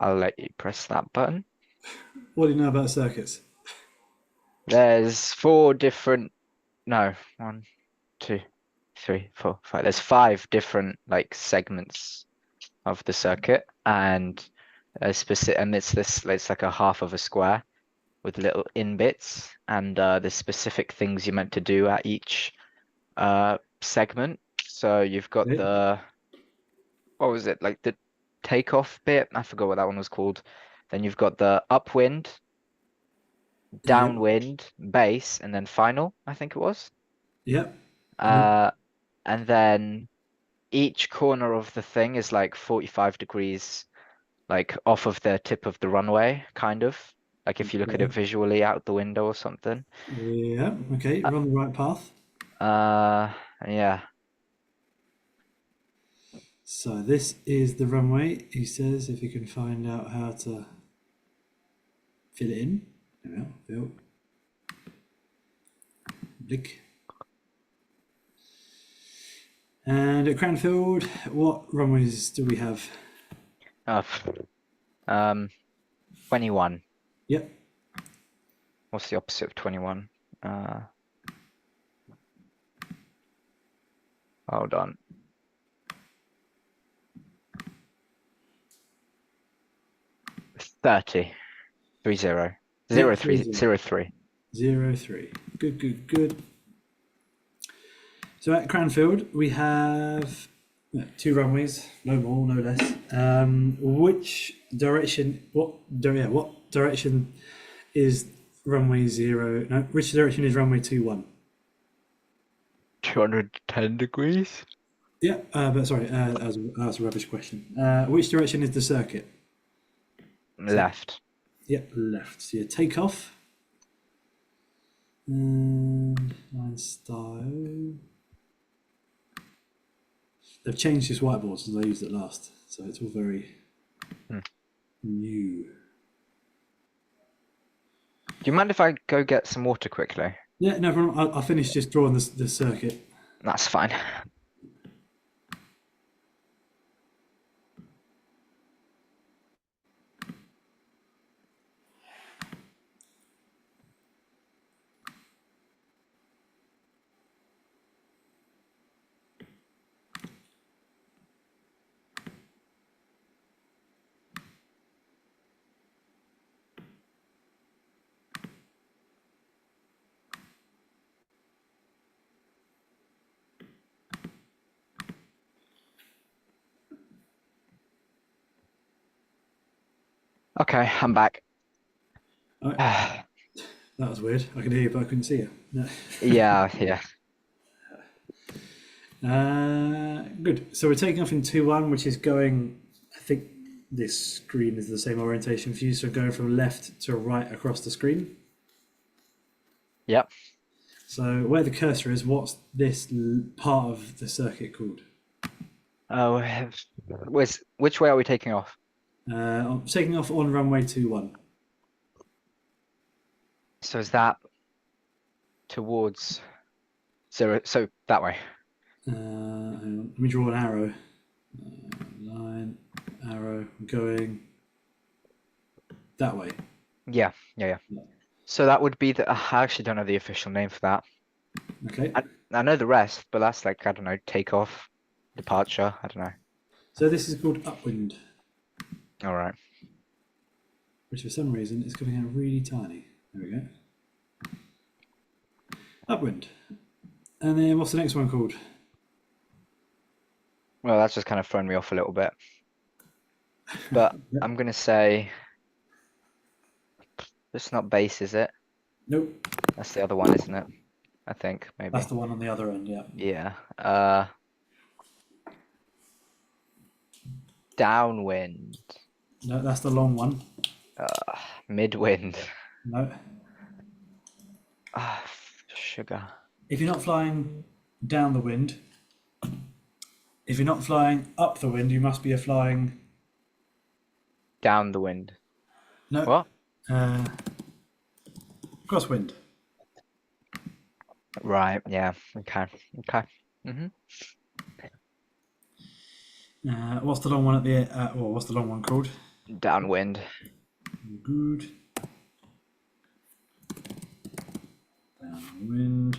I'll let you press that button. What do you know about circuits? There's four different, no, one, two, three, four, five. There's five different like segments of the circuit, and it's like a half of a square with little in bits, and there's specific things you're meant to do at each segment. So you've got Okay. the what was it like the takeoff bit? I forgot what that one was called. Then you've got the upwind, Yep. downwind, base, and then final, I think it was. Yep. Uh, and then each corner of the thing is like 45 degrees, like off of the tip of the runway, kind of. Like if you look at it Okay. visually out the window or something. Yeah. Okay. Uh, You're on the right path. uh, yeah. So this is the runway. He says if you can find out how to fill it in. There we are. Fill. Blick. And at Cranfield, what runways do we have? Uh, um, 21. Yep. What's the opposite of 21? Uh, Hold on. 30. 30. Yep. 03. 03. 03. Good, good, good. So at Cranfield, we have two runways, no more, no less. Which direction? What direction is runway zero? No, which direction is runway 21? 210 degrees? Yeah, but sorry, that was a rubbish question. Which direction is the circuit? So, Left. yep, left. So you take off. And line style. They've changed this whiteboard since I used it last, so it's all very Hmm. new. Do you mind if I go get some water quickly? Yeah, no problem. I'll finish just drawing the circuit. That's fine. Okay, I'm back. All right, that was weird. I could hear you, but I couldn't see you. No. Yeah, yeah. Good. So we're taking off in 2-1, which is going. I think this screen is the same orientation for you, so going from left to right across the screen. Yep. So where the cursor is, what's this part of the circuit called? Oh, which way are we taking off? I'm taking off on runway 21. So is that towards zero? So that way. Hang on, let me draw an arrow. Line, arrow, going that way. Yeah, yeah, yeah. So that would be I actually don't know the official name for that. Okay. I know the rest, but that's like, I don't know, takeoff, departure. I don't know. So this is called upwind, All right. which for some reason is coming out really tiny. There we go. Upwind. And then what's the next one called? Well, that's just kind of thrown me off a little bit. But Yep. I'm gonna say it's not base, is it? Nope. That's the other one, isn't it? I think That's maybe. the one on the other end, yeah. Yeah. Downwind. No, that's the long one. Midwind. No. Ah, sugar. If you're not flying down the wind, if you're not flying up the wind, you must be flying. Down the wind. No. What? Crosswind. Right. Yeah. Okay. Okay. What's the long one at the? What's the long one called? Downwind. Good. Downwind.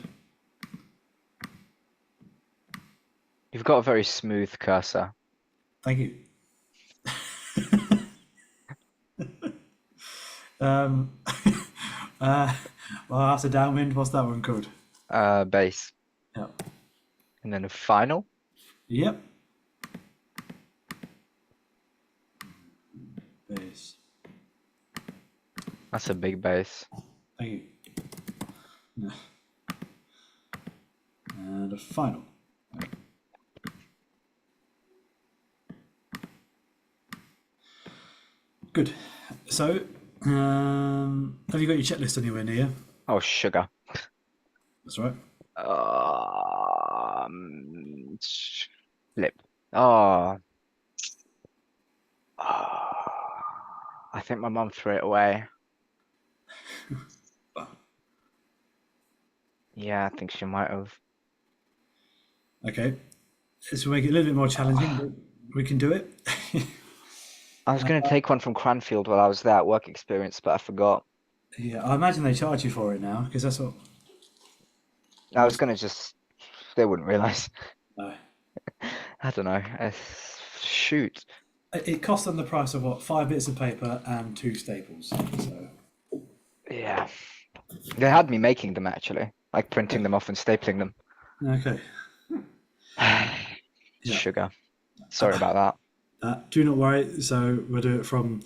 You've got a very smooth cursor. Thank you. um, well, after downwind, what's that one called? Base. Yep. And then a final. Yep. Base. That's a big base. Thank you. No. And a final. Good. So, have you got your checklist anywhere near? Oh, sugar. That's right. Flip. Oh. I think my mum threw it away. Yeah, I think she might have. Okay. This will make it a little bit more challenging, but we can do it. I was going to take one from Cranfield while I was there at work experience, but I forgot. Yeah, I imagine they charge you for it now because that's what. I was going to just, they wouldn't realize. No. I don't know. Shoot. It cost them the price of what? 5 bits of paper and 2 staples. So. Yeah. They had me making them actually, like printing them off and stapling them. Okay. Yeah. Sugar. Sorry about that. Do not worry. So we'll do it from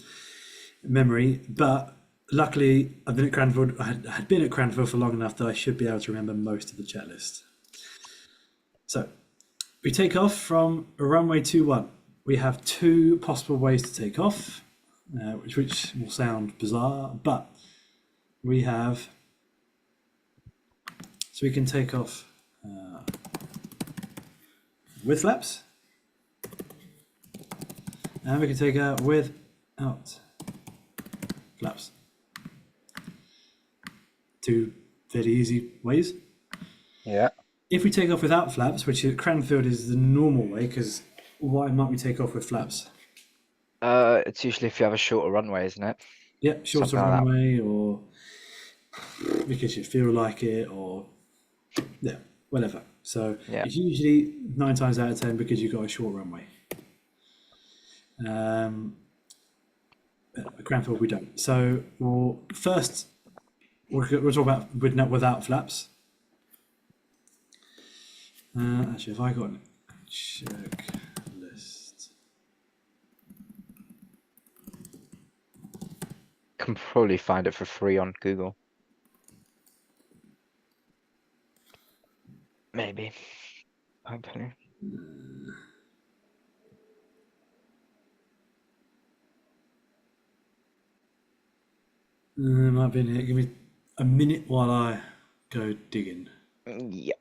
memory. But luckily, I've been at Cranfield. I had been at Cranfield for long enough that I should be able to remember most of the checklist. So we take off from runway 21. We have 2 possible ways to take off, which will sound bizarre, but we have. So we can take off with flaps, and we can take out without flaps. 2 very easy ways. Yeah. If we take off without flaps, which at Cranfield is the normal way, because why might we take off with flaps? It's usually if you have a shorter runway, isn't it? Yeah, shorter Something like that. runway, or because you feel like it, or yeah, whatever. So Yeah. it's usually 9 times out of 10 because you've got a short runway. At Cranfield we don't. So first we'll talk about without flaps. Actually, if I got a checklist, Can probably find it for free on Google. Maybe. Hopefully. might be in here. Give me a minute while I go digging. Yeah.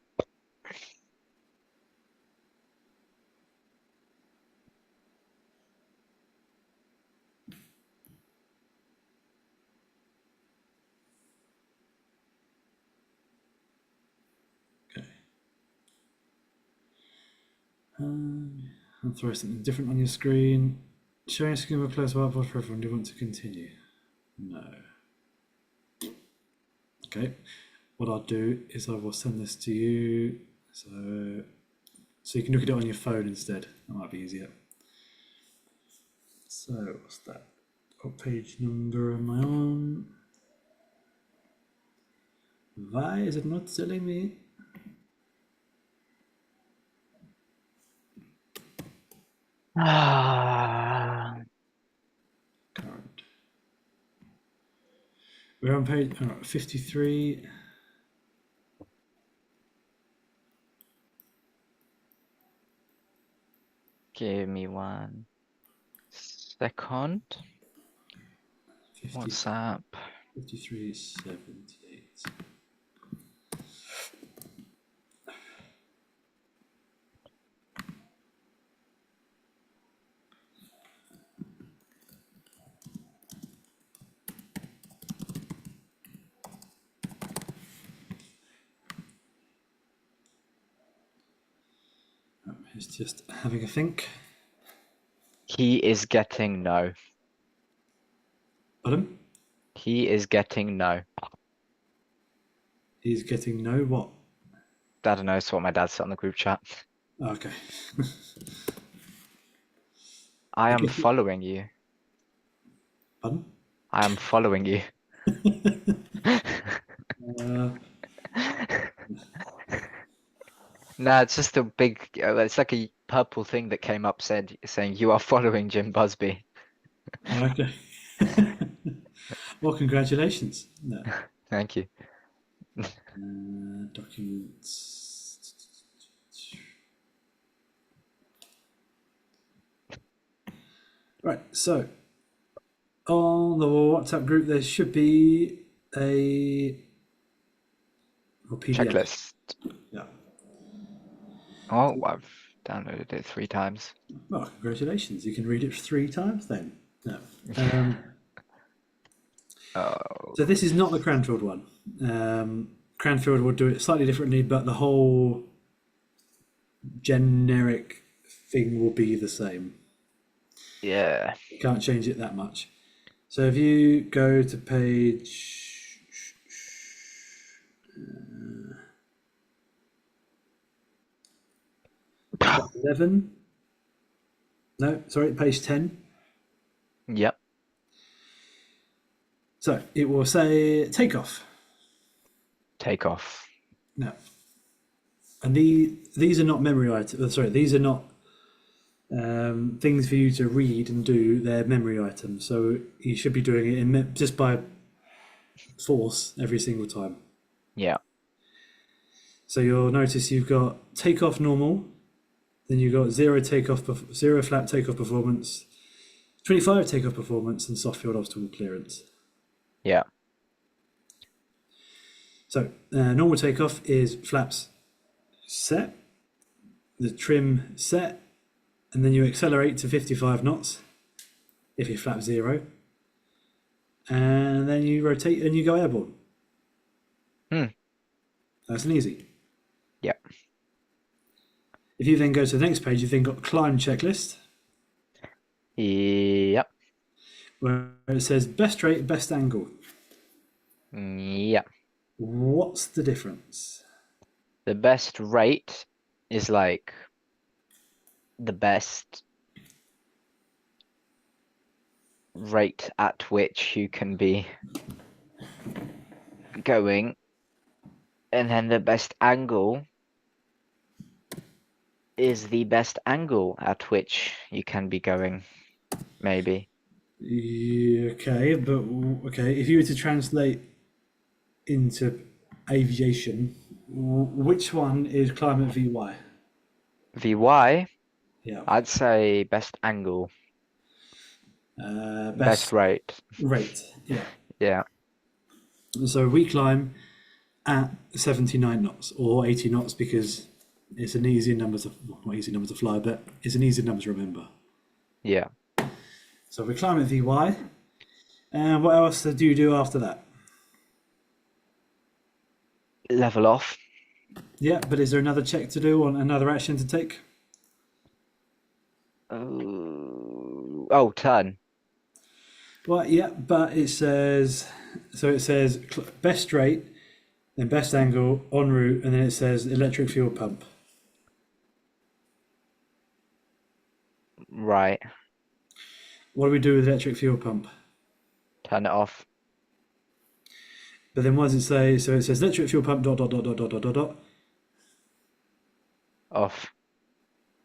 Okay. I'll throw something different on your screen. Showing a screen with a close whiteboard for everyone. Do you want to continue? No. Okay. What I'll do is I will send this to you, so you can look at it on your phone instead. That might be easier. So what's that? What page number am I on? Why is it not telling me? Current. We're on page 53. Give me 1 second. 50, WhatsApp. 5378. It's just having a think. He is getting no. Pardon? He is getting no. He's getting no what? I don't know. It's what my dad said on the group chat. Okay. I I am guess. following you. Pardon? I am following you. Uh, No, it's just a big. It's like a purple thing that came up saying you are following Jim Busby. okay. Well, congratulations. No. Thank you. Documents. Right. So on the WhatsApp group, there should be a PDF. Checklist. Yeah. Oh, I've downloaded it 3 times. Well, congratulations. You can read it 3 times then. No. Um, Oh, so this is not the Cranfield one. Cranfield will do it slightly differently, but the whole generic thing will be the same. yeah. You can't change it that much. So if you go to page 11, no, sorry, page 10. Yep. So it will say takeoff. Take off. No. And these are not memory items. Sorry, these are not things for you to read and do. They're memory items. So you should be doing it just by force every single time. Yeah. So you'll notice you've got takeoff normal, then you've got zero flap takeoff performance, 25 takeoff performance, and soft field obstacle clearance. Yeah. So normal takeoff is flaps set, the trim set, and then you accelerate to 55 knots if you flap 0, and then you rotate and you go airborne. Hmm. Nice and easy. Yeah. If you then go to the next page, you've then got climb checklist, Yep. where it says best rate, best angle. Yeah. What's the difference? The best rate is like the best rate at which you can be going, and then the best angle is the best angle at which you can be going, maybe. Yeah, okay, but okay, if you were to translate into aviation, which one is climate VY? VY, Yeah, I'd say best angle, best best rate. rate. Yeah. Yeah. So we climb at 79 knots or 80 knots because it's an easy number to well, not easy number to fly, but it's an easy number to remember. Yeah. So we climb at VY, and what else do you do after that? Level off. Yeah, but is there another check to do or another action to take? Oh, turn. Well, yeah, but it says so. It says best rate, then best angle en route, and then it says electric fuel pump. Right. What do we do with electric fuel pump? Turn it off. But then what does it say? So it says electric fuel pump dot dot dot dot dot dot dot dot. Off.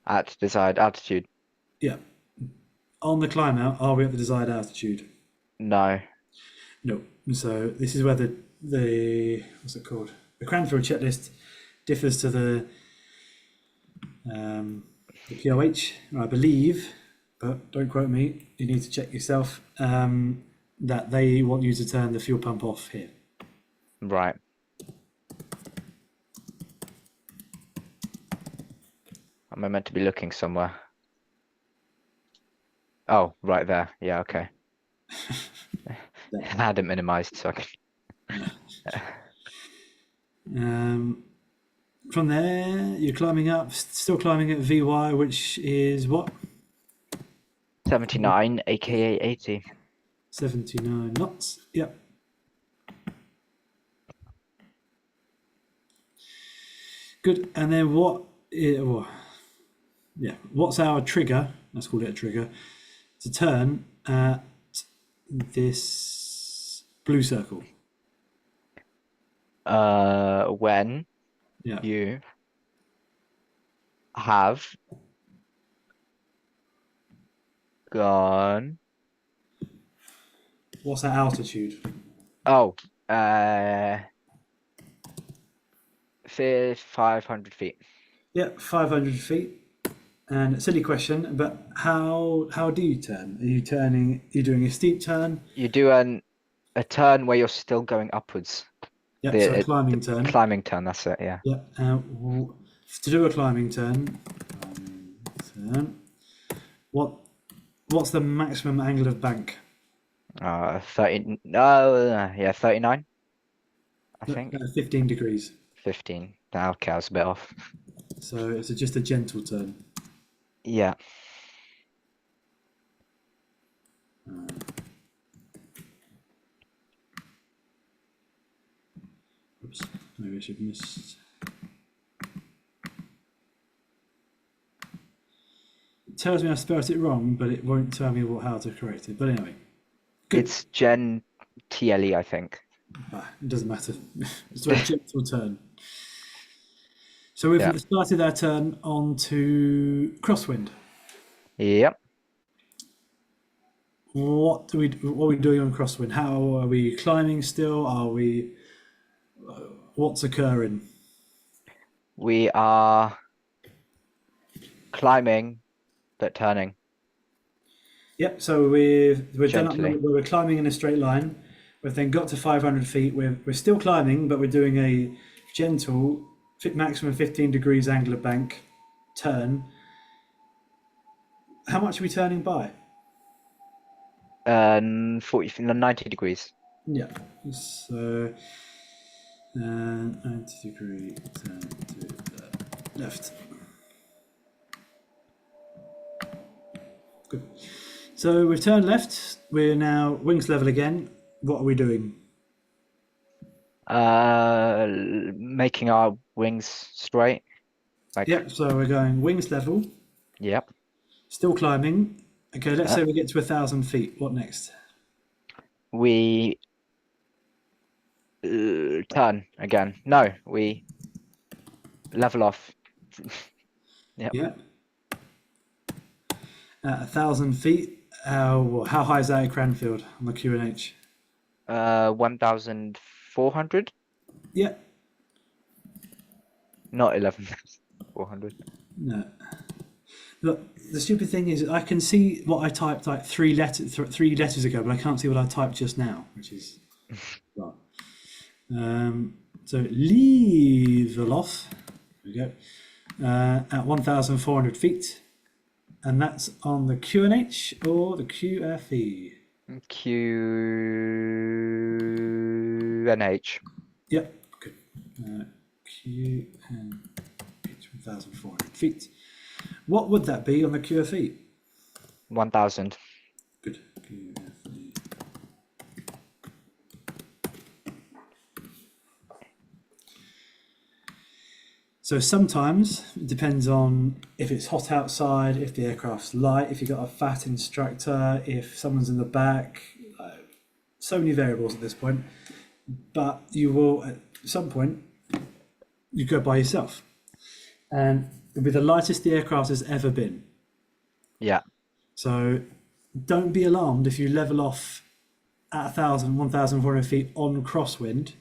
At desired altitude. Yeah. On the climb out, are we at the desired altitude? No. No. So this is where the what's it called? The Cranfield checklist differs to the POH, I believe, but don't quote me. You need to check yourself. That they want you to turn the fuel pump off here. Right. Am I meant to be looking somewhere? Oh, right there. Yeah, okay. I had it minimized so I could. From there, you're climbing up, still climbing at VY, which is what? 79, aka 80. 79 knots. Yep. Good. And then what's our trigger? Let's call it a trigger to turn at this blue circle. When Yeah. you have gone. What's our altitude? Oh, 500 feet. Yeah, 500 feet. And silly question, but how do you turn? Are you turning? Are you doing a steep turn? You do a turn where you're still going upwards. Yep. So a The climbing turn. climbing turn. That's it. Yeah. Yep. To do a climbing turn, what's the maximum angle of bank? 30. No, yeah, 39. I No, think 15 degrees. 15. Okay, I was a bit off. So it's just a gentle turn. Yeah. Oops, maybe I should miss. It tells me I spelled it wrong, but it won't tell me how to correct it. But anyway, good. It's Gen TLE, I think. It doesn't matter. It's a very gentle turn. So we've Yeah. started our turn onto crosswind. Yep. What are we doing on crosswind? How are we climbing still? Are we? What's occurring? We are climbing, but turning Yep. So we're done up. gently. We're climbing in a straight line. We've then got to 500 feet. We're still climbing, but we're doing a gentle, maximum 15 degrees angle of bank turn. How much are we turning by? 90 degrees. Yeah. So 90-degree turn to the left. Good. So we've turned left. We're now wings level again. What are we doing? Making our wings straight. Like, Yep. So we're going wings level. yep. Still climbing. Okay. Let's Uh, say we get to 1,000 feet. What next? we turn again. No, we level off. Yep. Yeah. At 1,000 feet. How high is that at Cranfield on the QNH? 1,400, Yeah. not 11,400. No. Look, the stupid thing is, I can see what I typed like three letters ago, but I can't see what I typed just now, which is right. So level off. There we go. At 1,400 feet, and that's on the QNH or the QFE. QNH. Yep. Good. QNH 1,400 feet. What would that be on the QFE? 1,000. Good. QFE. So sometimes it depends on if it's hot outside, if the aircraft's light, if you've got a fat instructor, if someone's in the back. So many variables at this point. But you will, at some point, you go by yourself. And it'll be the lightest the aircraft has ever been. Yeah. So don't be alarmed if you level off at 1,400 feet on crosswind.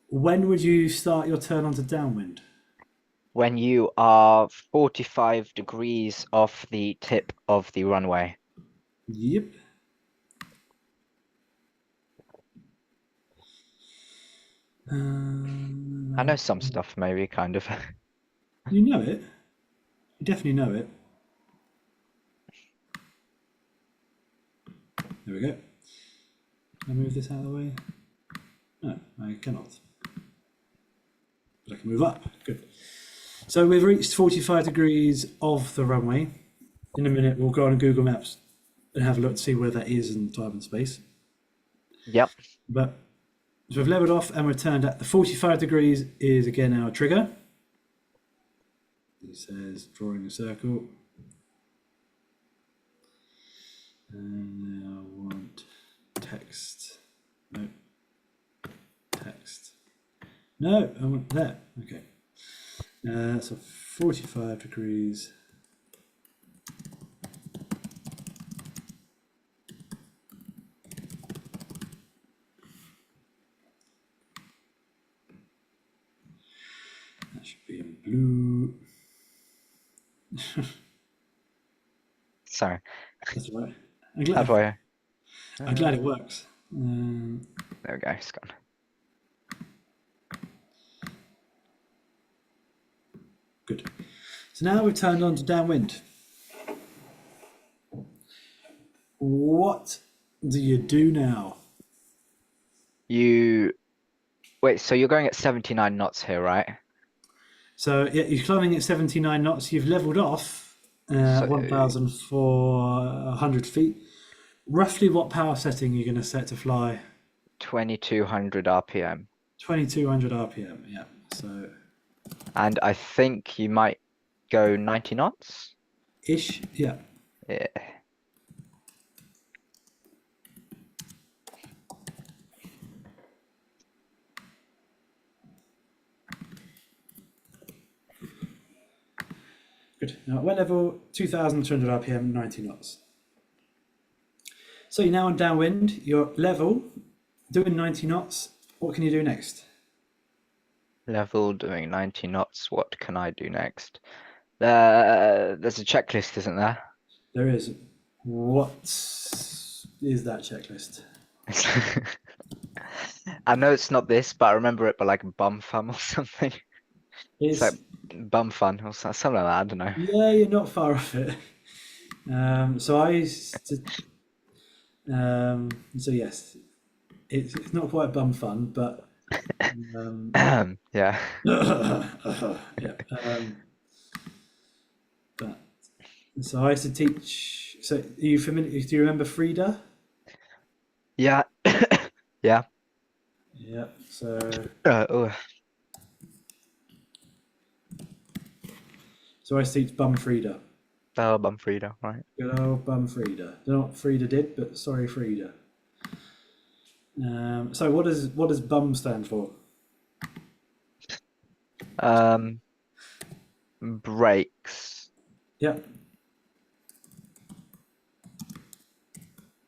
When would you start your turn onto downwind? When you are 45 degrees off the tip of the runway. Yep. I know some stuff, maybe, kind of. You know it. You definitely know it. There we go. Can I move this out of the way? No, I cannot. But I can move up. Good. So we've reached 45 degrees of the runway. In a minute, we'll go on Google Maps and have a look to see where that is in time and space. Yep. But so we've leveled off and returned at the 45 degrees is again our trigger. It says drawing a circle. And now I want text. No. Text. No, I want that. Okay. So 45 degrees. That should be in blue. Sorry. That's all right. How do I? I'm glad it works. There we go. It's gone. Good. So now we've turned on to downwind. What do you do now? You wait. So you're going at 79 knots here, right? So yeah, you're climbing at 79 knots. You've leveled off So 1,400 feet. Roughly what power setting are you going to set to fly? 2200 RPM. 2200 RPM, yeah. So And I think you might go 90 knots. ish, yeah. Yeah. Good. Now at wet level, 2200 RPM, 90 knots. So you're now on downwind, you're level, doing 90 knots. What can you do next? Level doing 90 knots. What can I do next? There's a checklist, isn't there? There is. What is that checklist? I know it's not this, but I remember it by like bum fun or something. It's like It's, bum fun or something like that. I don't know. yeah, you're not far off it. So I used to, so yes, it's not quite bum fun, but Yeah. yeah. But so I used to teach. So are you familiar? Do you remember Frida? Yeah. Yeah. Yeah. So Oh, I used to teach Bum Frida. oh, bum Frida, right? Good old Bum Frida. Don't know what Frida did, but sorry, Frida. So what does Bum stand for? Um, Brakes, Yep.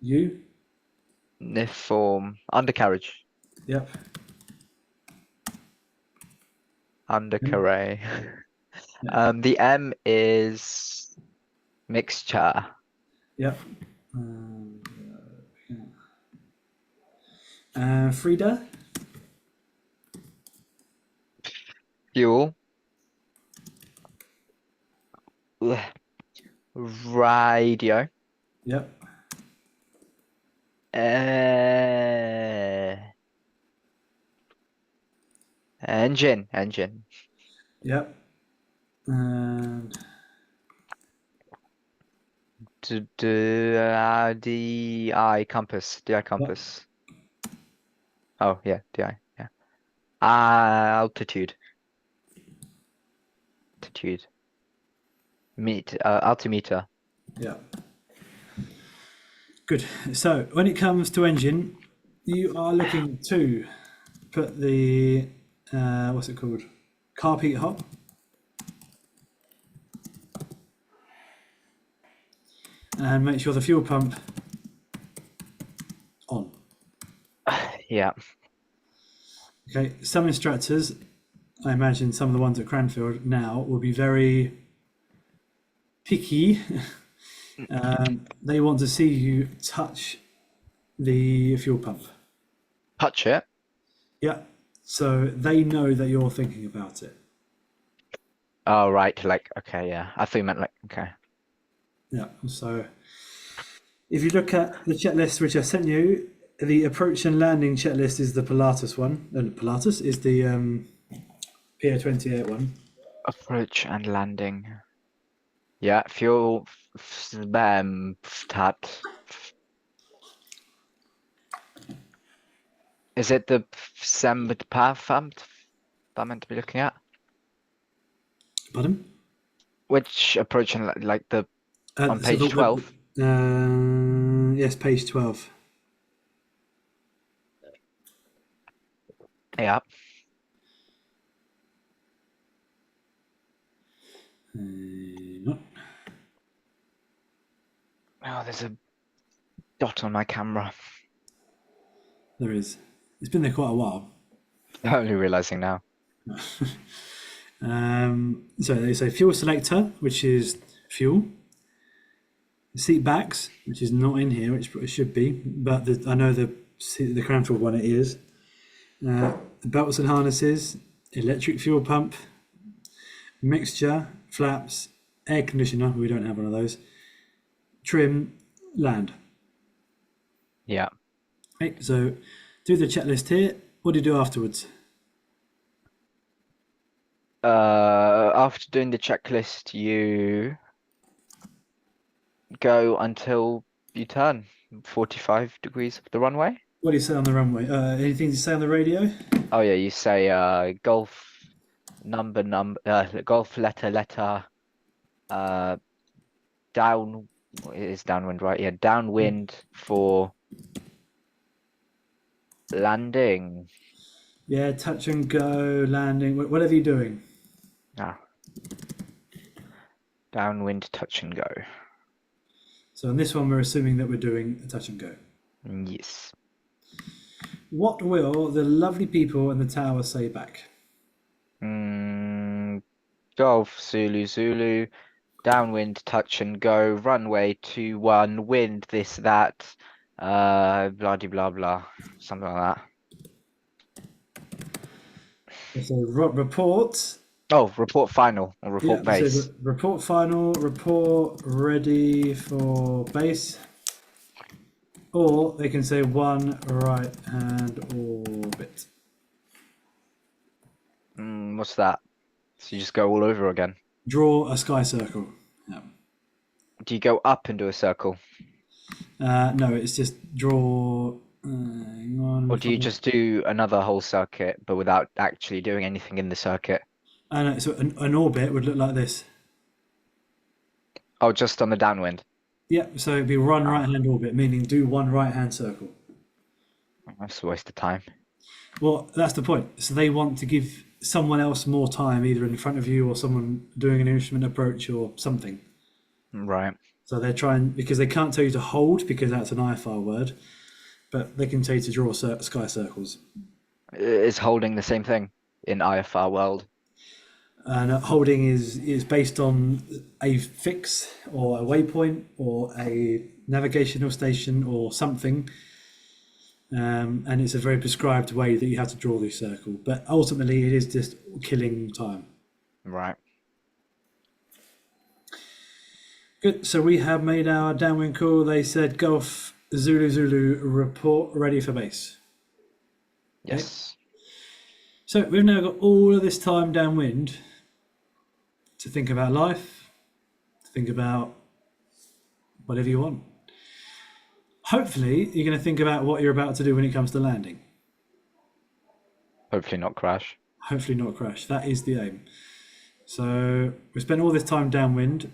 You. uniform, undercarriage, Yep. undercarriage. Yep. The M is mixture, Yep. Frida. fuel, ugh, radio, Yep. uh, engine, Yep. And DI compass, DI yep. compass. Oh yeah, DI, yeah. Altitude, altitude, altimeter. Yep. Good. So when it comes to engine, you are looking to put the what's it called? Carpet hop. And make sure the fuel pump on. Yeah. Okay. Some instructors, I imagine some of the ones at Cranfield now, will be very picky. They want to see you touch the fuel pump. Touch it. Yeah. So they know that you're thinking about it. Oh, right. Like, okay, yeah. I thought you meant like, okay. Yeah. So if you look at the checklist which I sent you, the approach and landing checklist is the Pilatus one. And Pilatus is the PO28 one. Approach and landing. Yeah, fuel, start. Is it the Semd path I'm meant to be looking at? Pardon? Which approaching like the on So page 12? yes, page 12. Yeah. No, Oh, there's a dot on my camera. there is. It's been there quite a while. I'm only realizing now. So they say fuel selector, which is fuel. Seat backs, which is not in here, which it should be, but I know the Cranfield one it is. The belts and harnesses, electric fuel pump, mixture, flaps, air conditioner. We don't have one of those. Trim, land. Yeah. Right, so do the checklist here. What do you do afterwards? After doing the checklist, you go until you turn 45 degrees of the runway. What do you say on the runway? Anything to say on the radio? Oh yeah, you say golf golf letter uh down it is downwind, right? Yeah, downwind for landing. Yeah, touch and go, landing, whatever you're doing. Ah, downwind touch and go. So on this one, we're assuming that we're doing a touch and go. Yes. What will the lovely people in the tower say back? Mm, golf Zulu Zulu. Downwind, touch and go, runway 2-1, wind, this, that, blah de blah blah, something like that. So report. Oh, report final or report Yeah, so base. report final, report ready for base. Or they can say one right hand orbit. What's that? So you just go all over again. Draw a sky circle. Yeah. Do you go up and do a circle? No, it's just draw. Hang on, Or do you just do another whole circuit, but without actually doing anything in the circuit? so an orbit would look like this. Oh, just on the downwind. Yeah, so it'd be one right Ah, hand orbit, meaning do one right hand circle. that's a waste of time. Well, that's the point. So they want to give someone else more time, either in front of you or someone doing an instrument approach or something. Right. So they're trying, because they can't tell you to hold because that's an IFR word, but they can tell you to draw sky circles. Is holding the same thing in IFR world? And holding is based on a fix or a waypoint or a navigational station or something. And it's a very prescribed way that you have to draw this circle. But ultimately, it is just killing time. Right. Good. So we have made our downwind call. They said Golf Zulu Zulu report ready for base. Okay. Yes. So we've now got all of this time downwind to think about life, to think about whatever you want. Hopefully, you're going to think about what you're about to do when it comes to landing. Hopefully not crash. Hopefully, not crash. That is the aim. So we spent all this time downwind.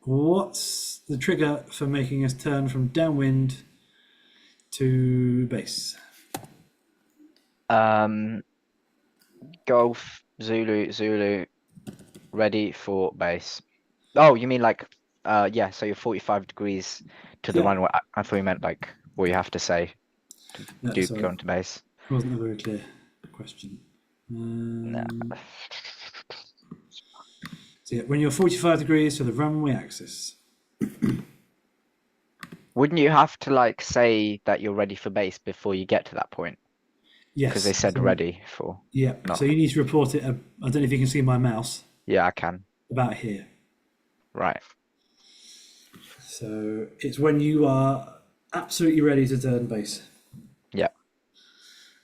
What's the trigger for making us turn from downwind to base? Golf Zulu Zulu ready for base. Oh, you mean like yeah, so you're 45 degrees to the Yeah. runway. I thought you meant like what you have to say to No, go into base. wasn't a very clear question. No. So yeah, when you're 45 degrees to the runway axis. Wouldn't you have to like say that you're ready for base before you get to that point? Yes. Because they said So, ready for yeah. not. So you need to report it. I don't know if you can see my mouse Yeah, I can. about here. Right. So it's when you are absolutely ready to turn base. Yeah.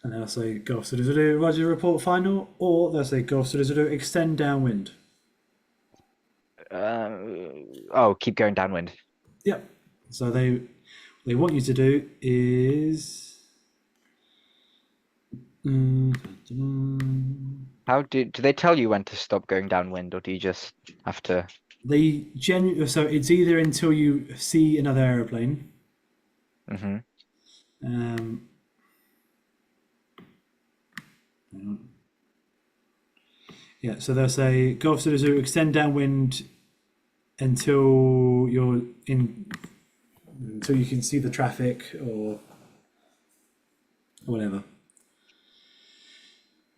And they'll say Golf Zulu, Roger, report final, or they'll say Golf Zulu, extend downwind. Oh, keep going downwind. Yep. So they want you to do is How do they tell you when to stop going downwind, or do you just have to? So it's either until you see another aeroplane. Hmm. Um, yeah, so they'll say Gulf Zulu extend downwind until you're in until you can see the traffic or whatever.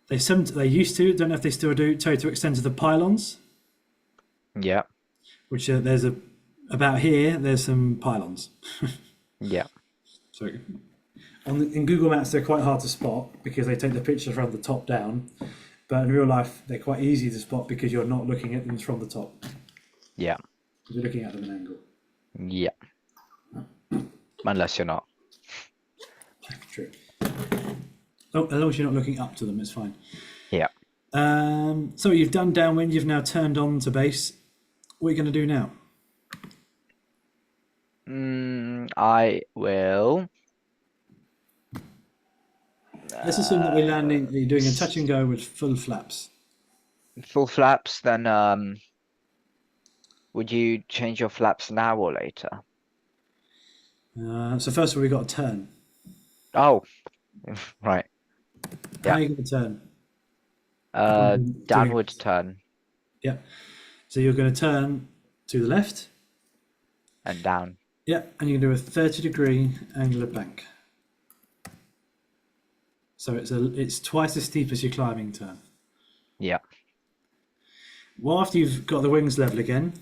They used to, don't know if they still do, tell you to extend to the pylons, Yeah, which there's a about here. There's some pylons. yeah, So in Google Maps they're quite hard to spot because they take the pictures from the top down, but in real life they're quite easy to spot because you're not looking at them from the top. yeah, You're looking at them at an angle. yeah. Unless you're not. True. Oh, as long as you're not looking up to them, it's fine. Yeah. So you've done downwind. You've now turned on to base. What are you going to do now? I will. Let's assume that we're landing. Uh, That you're doing a touch and go with full flaps. Full flaps, then would you change your flaps now or later? So first of all, we got to turn. Oh, right. How Yeah. are you going to turn? Doing Downward it. turn Yeah. So you're going to turn to the left. and down. Yeah, and you can do a 30-degree angular bank. So it's twice as steep as your climbing turn. Yeah. Well, after you've got the wings level again,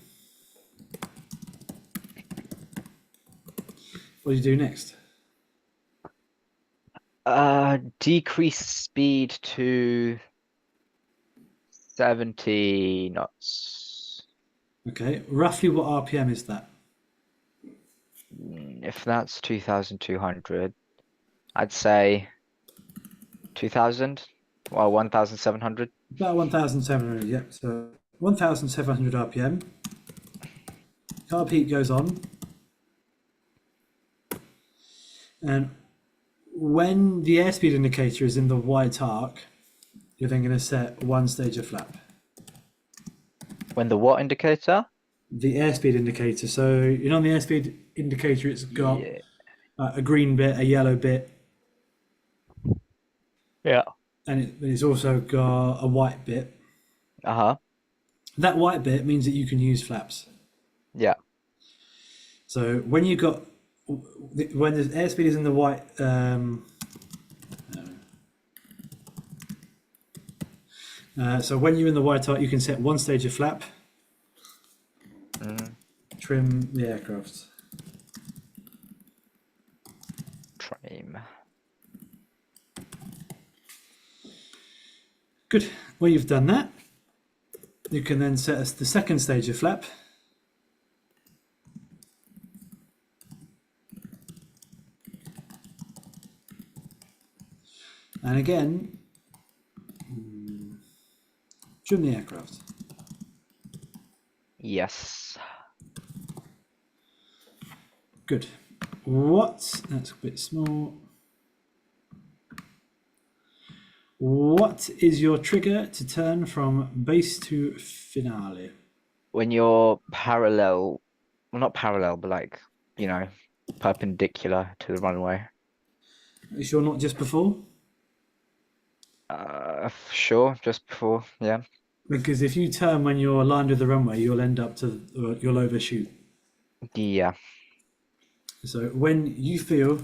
what do you do next? Decrease speed to 70 knots. Okay, roughly what RPM is that? If that's 2,200, I'd say 2,000 or 1,700. About 1,700, yeah. So 1,700 RPM. Carb heat goes on. And when the airspeed indicator is in the white arc, you're then going to set one stage of flap. When the what indicator? The airspeed indicator. So you know on the airspeed indicator, it's got Yeah. a green bit, a yellow bit, Yeah. and it's also got a white bit. Uh-huh. That white bit means that you can use flaps. Yeah. So when when the airspeed is in the white, so when you're in the white arc, you can set one stage of flap, Mm, trim the aircraft. trim. Good. Well, you've done that. You can then set the second stage of flap. And again, trim the aircraft. Yes. Good. That's a bit small. What is your trigger to turn from base to finale? When you're parallel, well, not parallel, but like, perpendicular to the runway. Are you sure not just before? Sure, just before, yeah. Because if you turn when you're aligned with the runway, you'll overshoot. Yeah. So when you feel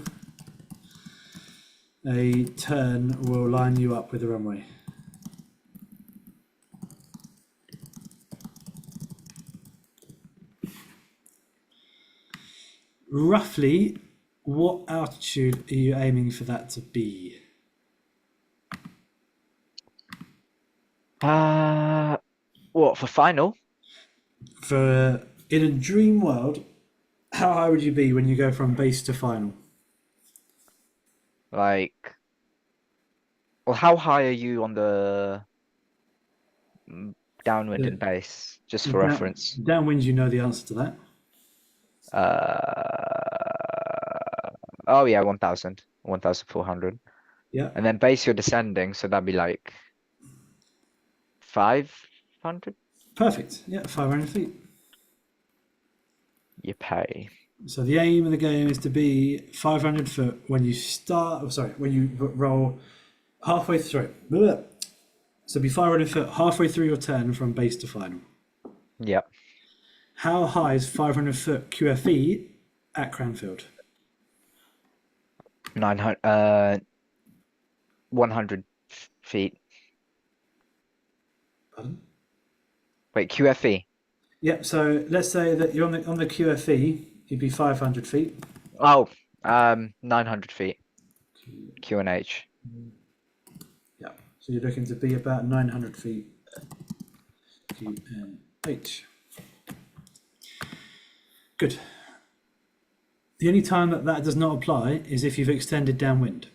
a turn will line you up with the runway. Roughly, what altitude are you aiming for that to be? What for final? For in a dream world, how high would you be when you go from base to final? Like, well, how high are you on the downwind and The, base, just the for reference? downwind, you know the answer to that. Uh, oh yeah, 1,400. Yeah, And then base you're descending, so that'd be like 500 perfect. Yeah, 500 feet. you pay. So the aim of the game is to be 500 foot when you start. Oh, sorry, when you roll halfway through. So be 500 foot halfway through your turn from base to final. Yep. How high is 500 foot QFE at Cranfield? 900, 100 feet. Pardon? Wait, QFE. Yep. So let's say that you're on the QFE. You'd be 500 feet. Oh, 900 feet. QNH. Yeah. So you're looking to be about 900 feet QNH. Good. The only time that that does not apply is if you've extended downwind.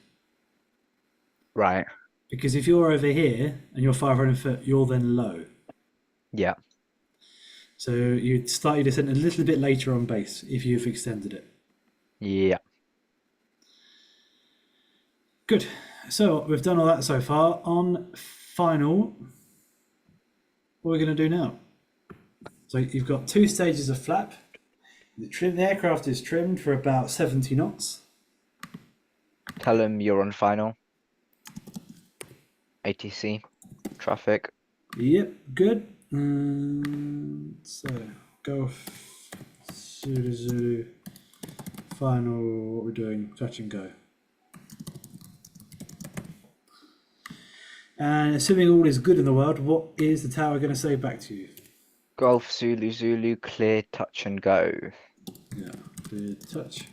Right. Because if you're over here and you're 500 foot, you're then low. Yeah. So you'd start your descent a little bit later on base if you've extended it. Yeah. Good. So we've done all that so far. On final, what are we going to do now? So you've got 2 stages of flap. The aircraft is trimmed for about 70 knots. Tell him you're on final. ATC. Traffic. Yep, good. So Golf Zulu Zulu. Final. What we're doing? Touch and go. And assuming all is good in the world, what is the tower going to say back to you? Golf Zulu Zulu. Clear, touch and go. Yeah, clear touch.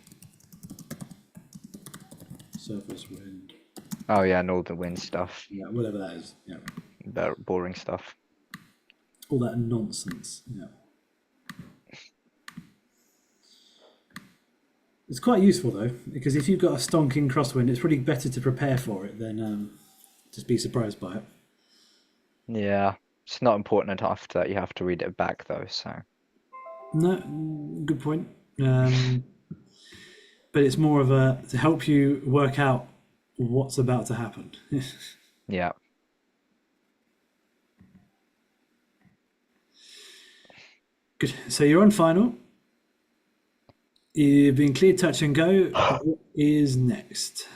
Surface wind. Oh yeah, and all the wind stuff. Yeah, whatever that is. Yeah. Boring stuff. All that nonsense. Yeah. It's quite useful though, because if you've got a stonking crosswind, it's probably better to prepare for it than just be surprised by it. Yeah. It's not important enough that you have to read it back though, so. No, good point. But it's more of a to help you work out what's about to happen. Yeah. Good. So you're on final. You've been cleared touch and go. What is next?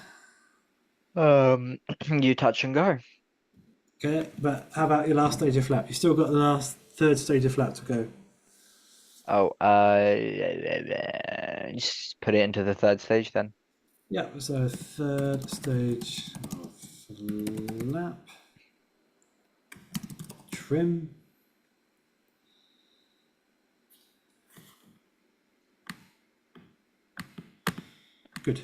You touch and go. Okay, but how about your last stage of flap? You still got the last third stage of flap to go. Oh, just put it into the third stage then. Yeah, so third stage of flap. Trim. Good.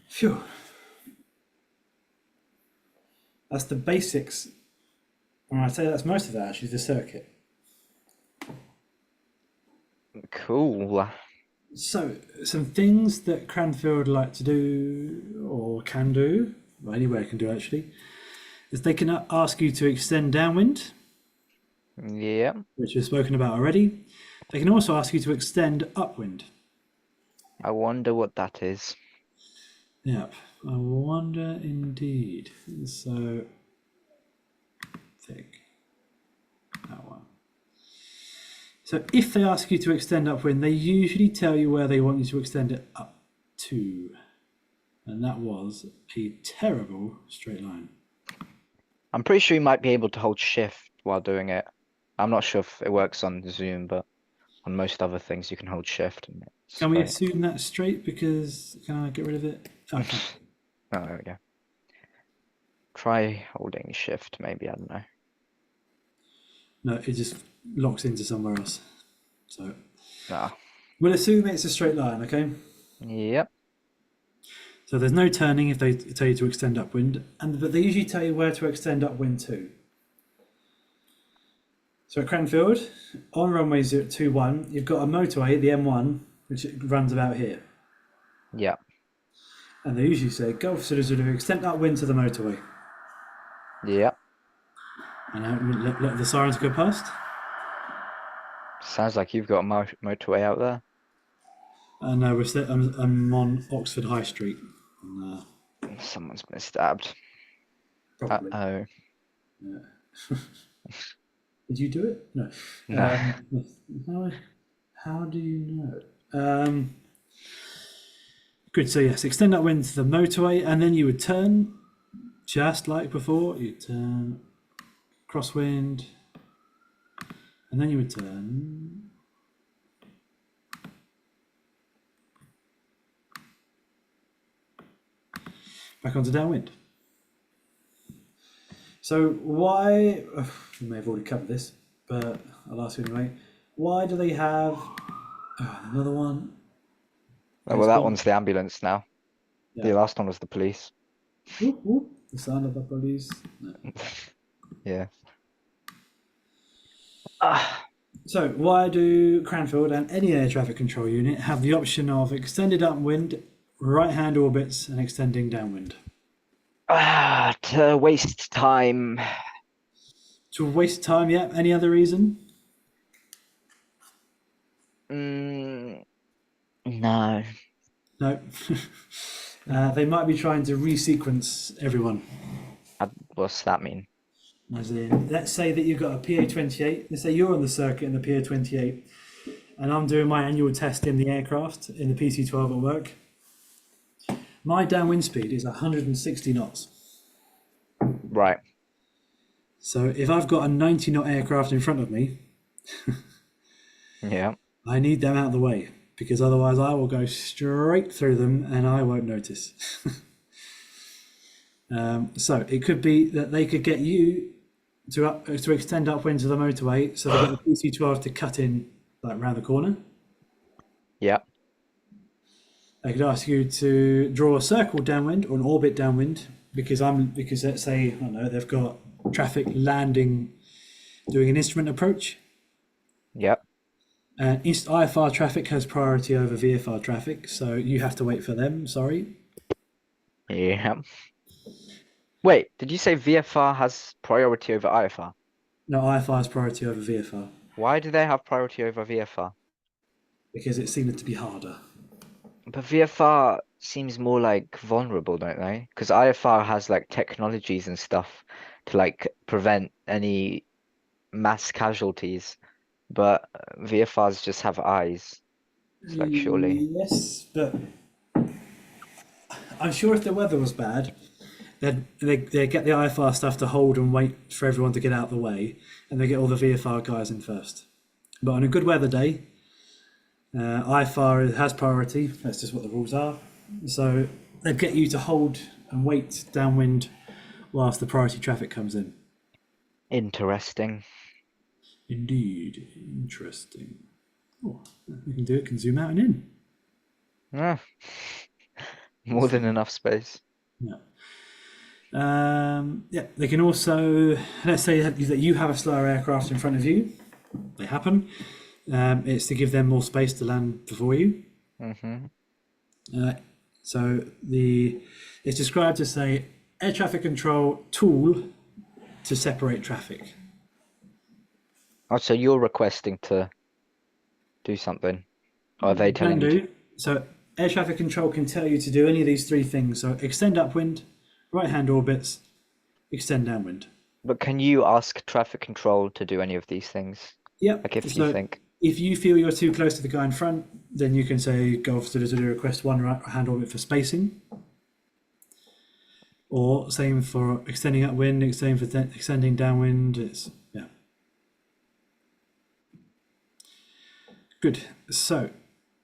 Phew. That's the basics. And I'd say that's most of that actually, the circuit. Cool. So, some things that Cranfield like to do, or can do, or anywhere can do actually, is they can ask you to extend downwind, Yeah. which we've spoken about already. They can also ask you to extend upwind. I wonder what that is. Yep, I wonder indeed. So, take that one. So, if they ask you to extend upwind, they usually tell you where they want you to extend it up to. And that was a terrible straight line. I'm pretty sure you might be able to hold shift while doing it. I'm not sure if it works on Zoom, but on most other things you can hold shift. And it's Can we great. assume that's straight? Because can I get rid of it? Okay. Oh, there we go. Try holding shift, maybe. I don't know. No, it just locks into somewhere else. So Ah. we'll assume it's a straight line, okay? Yep. So there's no turning if they tell you to extend upwind, but they usually tell you where to extend upwind to. So at Cranfield, on runway 021, you've got a motorway, the M1, which runs about here. Yep. And they usually say, Golf Zulu Zulu, extend upwind to the motorway. Yep. And let the sirens go past. Sounds like you've got a motorway out there. No, I'm on Oxford High Street. Someone's been stabbed. Probably. Uh-oh. Yeah. Did you do it? No. No. How, how do you know? Good. So yes, extend that wind to the motorway, and then you would turn just like before. You turn crosswind, and then you would turn back onto downwind. So why? We may have already covered this, but I'll ask you anyway. Why do they have another one? Oh, well, There's that one. one's the ambulance now. Yeah. The last one was the police. Whoop, whoop, the sound of the police. No. Yeah. Ah, So, why do Cranfield and any air traffic control unit have the option of extended upwind, right hand orbits, and extending downwind? to waste time. To waste time, yeah. Any other reason? Mm, no. No. They might be trying to resequence everyone. What's that mean? As in, let's say that you've got a PA-28. Let's say you're on the circuit in the PA-28, and I'm doing my annual test in the aircraft in the PC-12 at work. My downwind speed is 160 knots. Right. So if I've got a 90 knot aircraft in front of me, Yeah. I need them out of the way because otherwise I will go straight through them and I won't notice. So it could be that they could get you to extend upwind to the motorway, so they get the PC-12 to cut in like round the corner. Yeah. They could ask you to draw a circle downwind or an orbit downwind because let's say I don't know they've got traffic landing, doing an instrument approach. Yep. And IFR traffic has priority over VFR traffic, so you have to wait for them. Sorry. Yeah. Wait, did you say VFR has priority over IFR? No, IFR has priority over VFR Why do they have priority over VFR? because it's seen to be harder. But VFR seems more like vulnerable, don't they? Because IFR has like technologies and stuff to like prevent any mass casualties, but VFRs just have eyes. It's like surely. Yes, but I'm sure if the weather was bad, they get the IFR stuff to hold and wait for everyone to get out of the way, and they get all the VFR guys in first. But on a good weather day, IFR has priority. That's just what the rules are. So they'd get you to hold and wait downwind whilst the priority traffic comes in. Interesting. Indeed, interesting. Oh, we can do it. Can zoom out and in. Yeah. More than enough space. Yeah. Yeah, they can also, let's say that you have a slower aircraft in front of you. They happen. It's to give them more space to land before you. Mm-hmm. So it's described as a air traffic control tool to separate traffic. Oh, so you're requesting to do something? Or are they You can telling you to? do. So air traffic control can tell you to do any of these three things. So extend upwind, right hand orbits, extend downwind. But can you ask traffic control to do any of these things? Yep. Like if you So think, if you feel you're too close to the guy in front, then you can say go off to request one right hand orbit for spacing. Or same for extending upwind, same for extending downwind. It's yeah. Good. So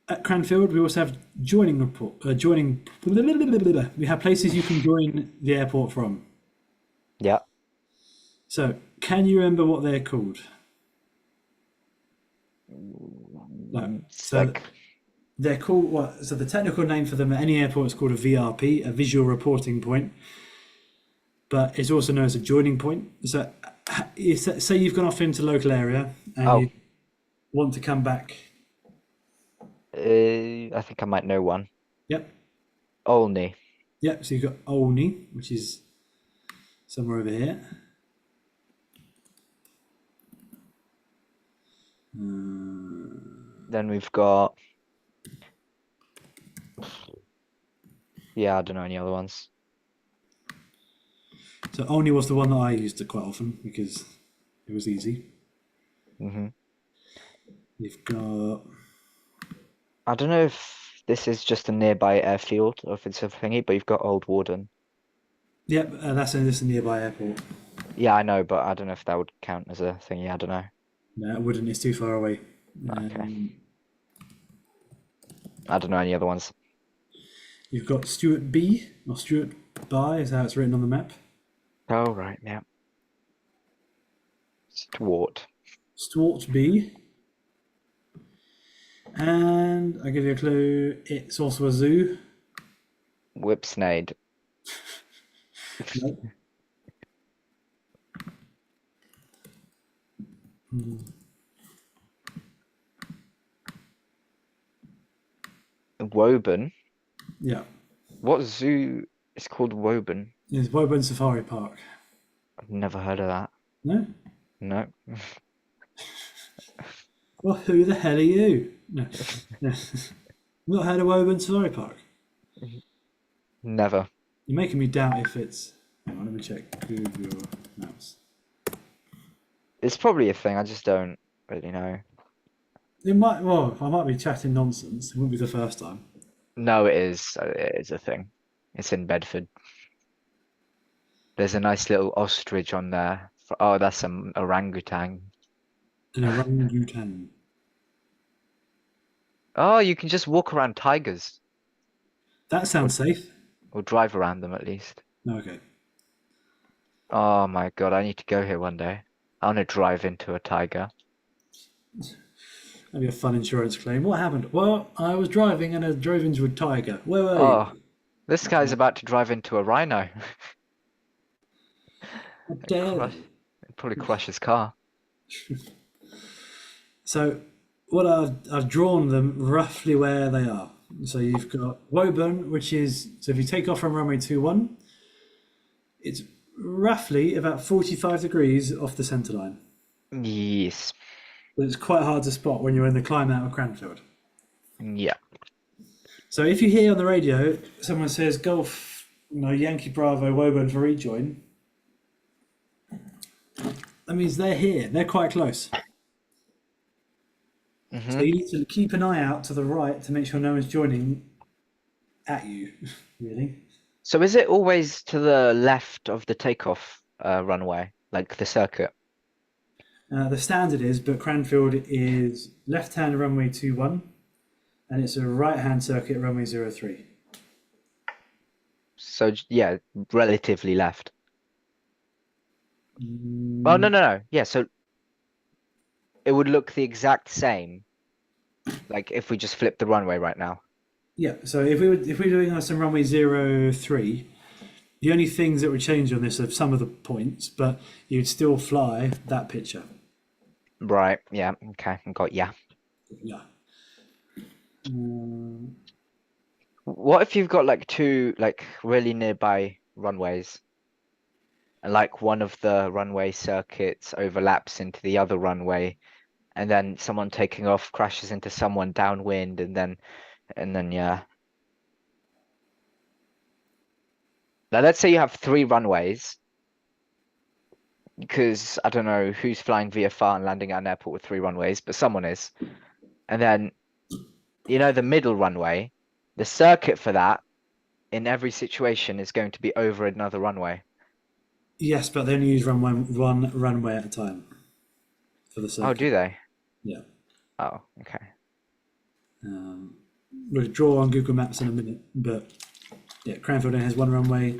at Cranfield, we also have joining report. Joining. We have places you can join the airport from. yeah, So can you remember what they're called? No. it's So like, they're called what? So the technical name for them at any airport is called a VRP, a visual reporting point, but it's also known as a joining point. So say you've gone off into local area and oh, you want to come back. I think I might know one. Yep. Olney. Yep. So you've got Olney, which is somewhere over here. Then we've got Yeah, I don't know any other ones. So Olney was the one that I used quite often because it was easy. Hmm. You've got I don't know if this is just a nearby airfield or if it's a thingy, but you've got Old Warden. yep, that's a nearby airport. Yeah, I know, but I don't know if that would count as a thingy. I don't know. No, it wouldn't. It's too far away. Okay. Um, I don't know any other ones. you've got Stuart B or Stuart By, is how it's written on the map. Oh, right, yeah. Stewart. Stuart B, and I give you a clue. It's also a zoo. Whipsnade. No. Woburn. Yeah, What zoo is called Woburn? it's Woburn Safari Park. I've never heard of that. No. No. Well, who the hell are you? No. No. Not heard of Woburn Safari Park. Never. You're making me doubt if it's. Hang on, let me check Google Maps. It's probably a thing. I just don't really know. It might. Well, I might be chatting nonsense. It wouldn't be the first time. No, it is. It is a thing. It's in Bedford. There's a nice little ostrich on there. Oh, that's an orangutan. An orangutan. Oh, you can just walk around tigers That or sounds safe. drive around them at least. Okay. Oh my God, I need to go here one day. I want to drive into a tiger. That'd be a fun insurance claim. What happened? Well, I was driving and I drove into a tiger. Where were you? Oh, this guy's about to drive into a rhino How and dare crush, they? and probably crush his car. So, what I've drawn them roughly where they are. So you've got Woburn, which is so if you take off from runway 21, it's roughly about 45 degrees off the centre line. Yes. But it's quite hard to spot when you're in the climb out of Cranfield. Yeah. So if you hear on the radio someone says Golf, Yankee Bravo Woburn for rejoin, that means they're here. They're quite close. So Hmm. you need to keep an eye out to the right to make sure no one's joining at you. Really. So is it always to the left of the takeoff runway, like the circuit? The standard is, but Cranfield is left-hand runway 21, and it's a right-hand circuit runway 03. So yeah, relatively left. Oh no Mm, no no. Yeah, so it would look the exact same, like if we just flip the runway right now. yeah. So if we were doing some runway 03, the only things that would change on this are some of the points, but you'd still fly that picture. Right. Yeah. Okay. Got yeah. Yeah. Mm, What if you've got like two like really nearby runways and like one of the runway circuits overlaps into the other runway and then someone taking off crashes into someone downwind and then yeah. Now let's say you have three runways because I don't know who's flying VFR and landing at an airport with three runways, but someone is. And then the middle runway, the circuit for that in every situation is going to be over another runway. yes, but they only use one runway at a time for the Oh, circuit. do they? Yeah. Oh, okay. We'll draw on Google Maps in a minute, but yeah, Cranfield only has one runway.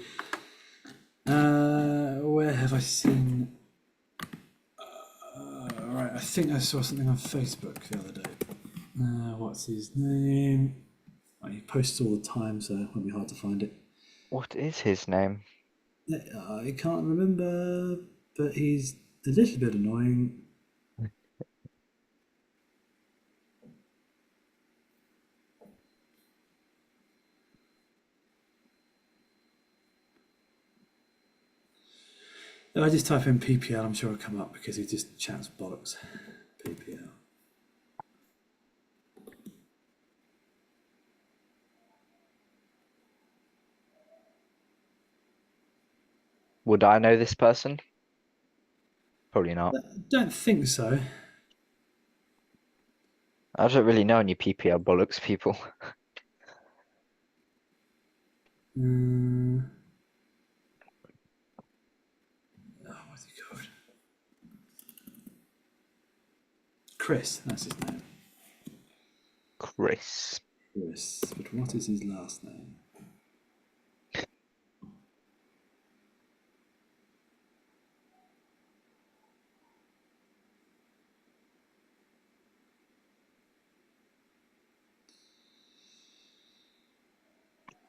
Where have I seen? Right, I think I saw something on Facebook the other day. What's his name? Oh, he posts all the time, so it won't be hard to find it. What is his name? I can't remember, but he's a little bit annoying. If I just type in PPL, I'm sure it'll come up because he just chats bollocks. PPL. Would I know this person? Probably not. Don't think so. I don't really know any PPL bollocks people. Mm, oh, what's he called? Chris, that's his name. Chris. Chris, but what is his last name?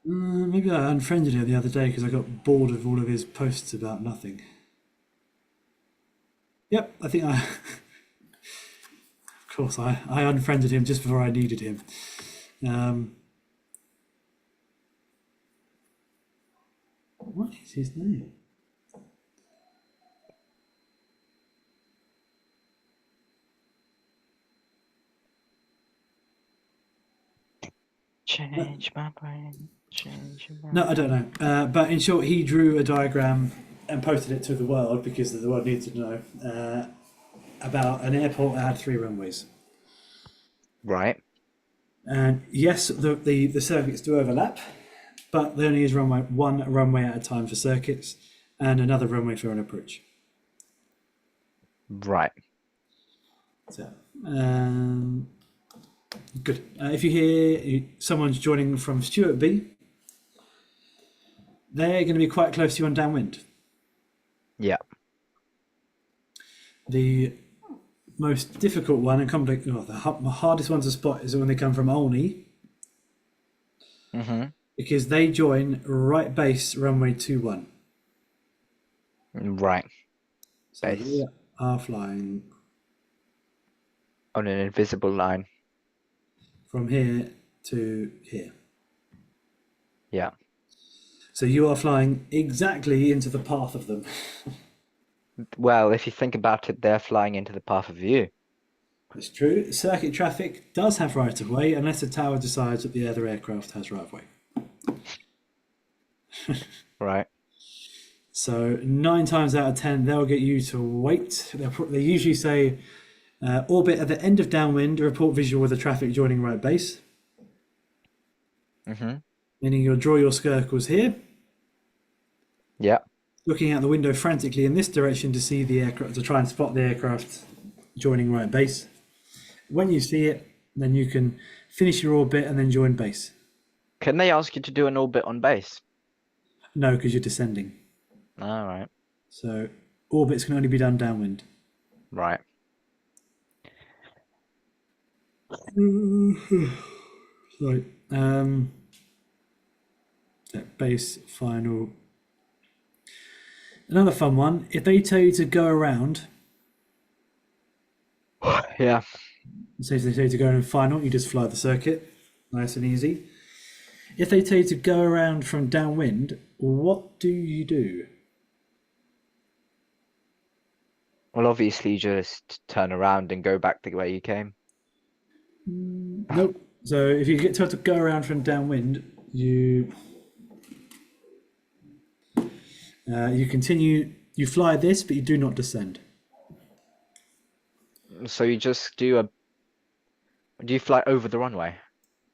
Maybe I unfriended him the other day because I got bored of all of his posts about nothing. Yep, I think I. Of course, I unfriended him just before I needed him. What is his name? Change my brain. Change my No, I don't brain. know. But in short, he drew a diagram and posted it to the world because the world needed to know about an airport that had 3 runways. Right. And yes, the circuits do overlap, but there only is one runway at a time for circuits and another runway for an approach. Right. So, good. If you hear someone's joining from Stuart B, they're going to be quite close to you on downwind. Yeah. The most difficult one and the hardest one to spot is when they come from Olney Mm-hmm. because they join right base runway 21. Right. So Base. they are flying On an invisible line. from here to here. Yeah. So you are flying exactly into the path of them. Well, if you think about it, they're flying into the path of you. It's true. Circuit traffic does have right of way unless the tower decides that the other aircraft has right of way. Right. So 9 times out of 10, they'll get you to wait. They usually say orbit at the end of downwind, report visual with the traffic joining right base. Mm-hmm. Meaning you'll draw your circles here, Yeah. looking out the window frantically in this direction to see the aircraft, to try and spot the aircraft joining right base. When you see it, then you can finish your orbit and then join base. Can they ask you to do an orbit on base? No, because you're descending. All right. So orbits can only be done downwind. Right. Right. Base final. Another fun one. If they tell you to go around, Yeah. say they tell you to go around final, you just fly the circuit, nice and easy. If they tell you to go around from downwind, what do you do? Well, obviously, you just turn around and go back the way you came. Nope. So if you get told to go around from downwind, you continue. You fly this, but you do not descend. So you just do a. Do you fly over the runway?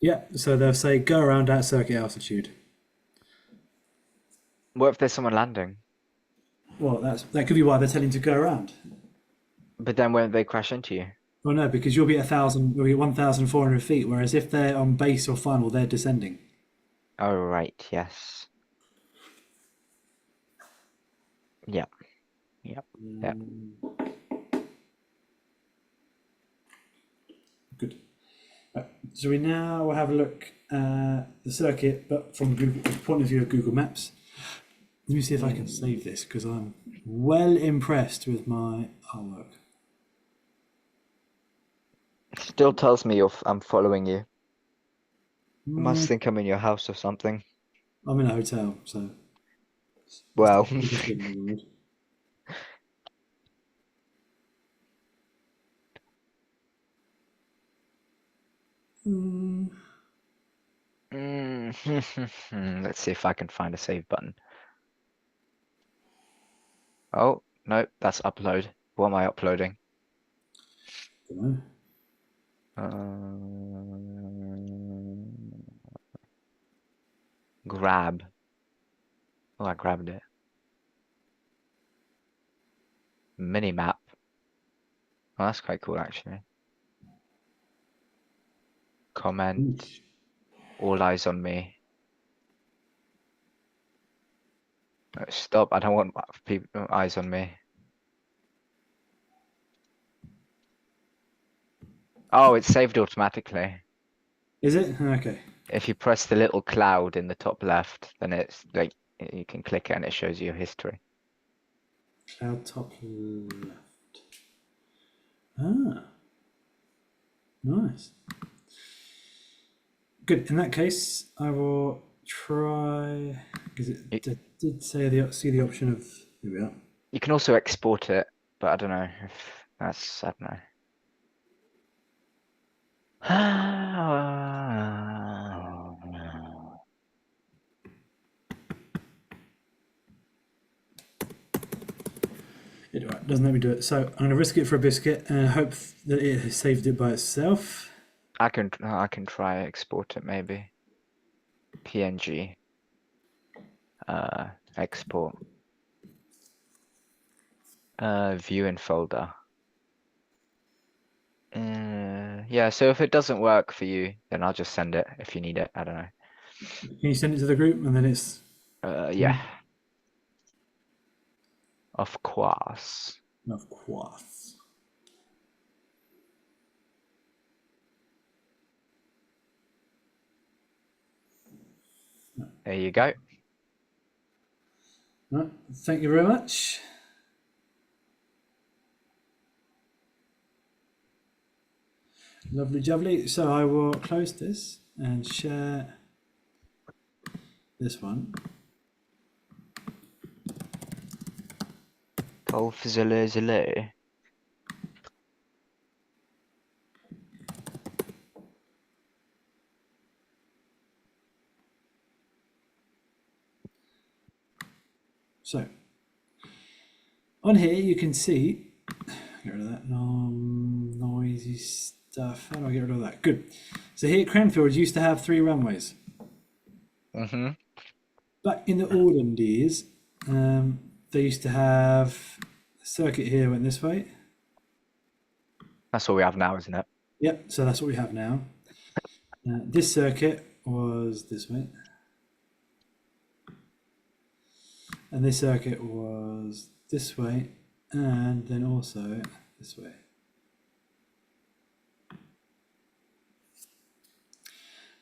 Yeah. So they'll say go around at circuit altitude. What if there's someone landing? Well, that could be why they're telling you to go around. But then won't they crash into you? Well, no, because you'll be 1,400 feet, whereas if they're on base or final, they're descending. Oh, right. Yes. Yep. Yep. Yep. Good. Right. So we now will have a look at the circuit, but from the point of view of Google Maps. Let me see if I can save this because I'm well impressed with my artwork. Still tells me I'm following you. Must think I'm in your house or something. I'm in a hotel, so it's Well, the biggest thing in the world. let's see if I can find a save button. Oh, no, that's upload. What am I uploading? Don't know. Grab. Oh, I grabbed it. Mini map. Oh, that's quite cool, actually. Comment. Eesh. All eyes on me. Stop. I don't want people eyes on me. Oh, it's saved automatically. Is it? Okay. If you press the little cloud in the top left, then it's like you can click it and it shows you your history. Cloud top left. Ah, nice. Good. In that case, I will try because You, it did say see the option of. Here we are. you can also export it, but I don't know if that's, I don't know. It doesn't let me do it. So I'm going to risk it for a biscuit and hope that it has saved it by itself. I can try export it maybe. PNG. Export. View in folder. Yeah, so if it doesn't work for you, then I'll just send it if you need it. I don't know. Can you send it to the group and then it's Yeah, of course. of course. There you go. Right, thank you very much. Lovely jubbly. So I will close this and share this one. Golfzilla. So on here you can see, get rid of that noisy stuff. How do I get rid of that? Good. So here Cranfield used to have 3 runways. Mm-hmm. Back in the olden days, they used to have a circuit here went this way. That's all we have now, isn't it? Yep, so that's what we have now. This circuit was this way. And this circuit was this way, and then also this way.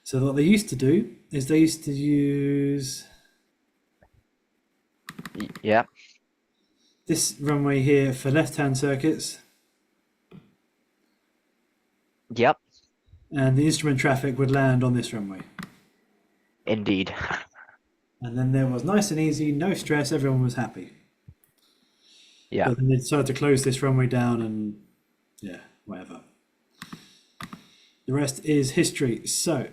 So what they used to do is they used to use Yeah. this runway here for left-hand circuits, Yep. and the instrument traffic would land on this runway. Indeed. And then there was nice and easy, no stress, everyone was happy. Yeah. But then they decided to close this runway down and yeah, whatever. The rest is history. So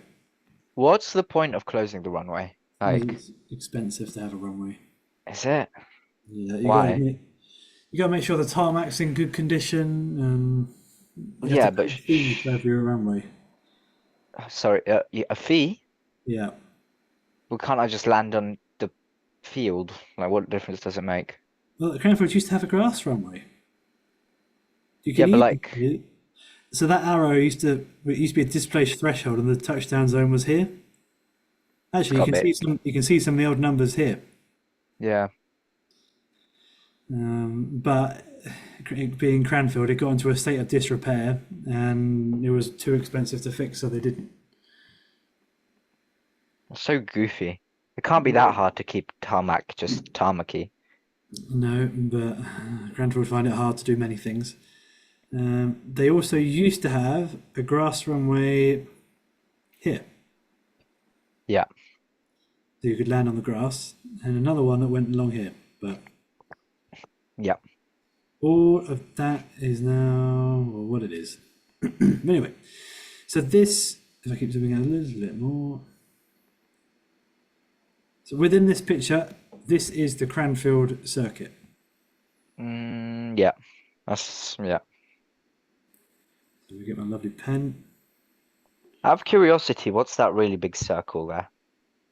What's the point of closing the runway? Like, it's expensive to have a runway. is it? Yeah, Why? you gotta make sure the tarmac's in good condition, and you have to Yeah, pay but a fee for every runway. sorry, a fee? Yeah. Well, can't I just land on the field? Like, what difference does it make? Well, the Cranfield used to have a grass runway. You Yeah, can but like, easily. So that arrow used to be a displaced threshold, and the touchdown zone was here. it's Actually, got a bit. you can see some of the old numbers here. Yeah. But it being Cranfield, it got into a state of disrepair, and it was too expensive to fix, so they didn't. It's so goofy. It can't be that hard to keep tarmac just tarmacy. No, but Cranfield find it hard to do many things. They also used to have a grass runway here, Yeah. so you could land on the grass, and another one that went along here. But Yeah. all of that is now what it is. Anyway, so this, if I keep zooming out a little bit more. So within this picture, this is the Cranfield circuit. Yeah. That's yeah. Let me get my lovely pen. Out of curiosity, what's that really big circle there?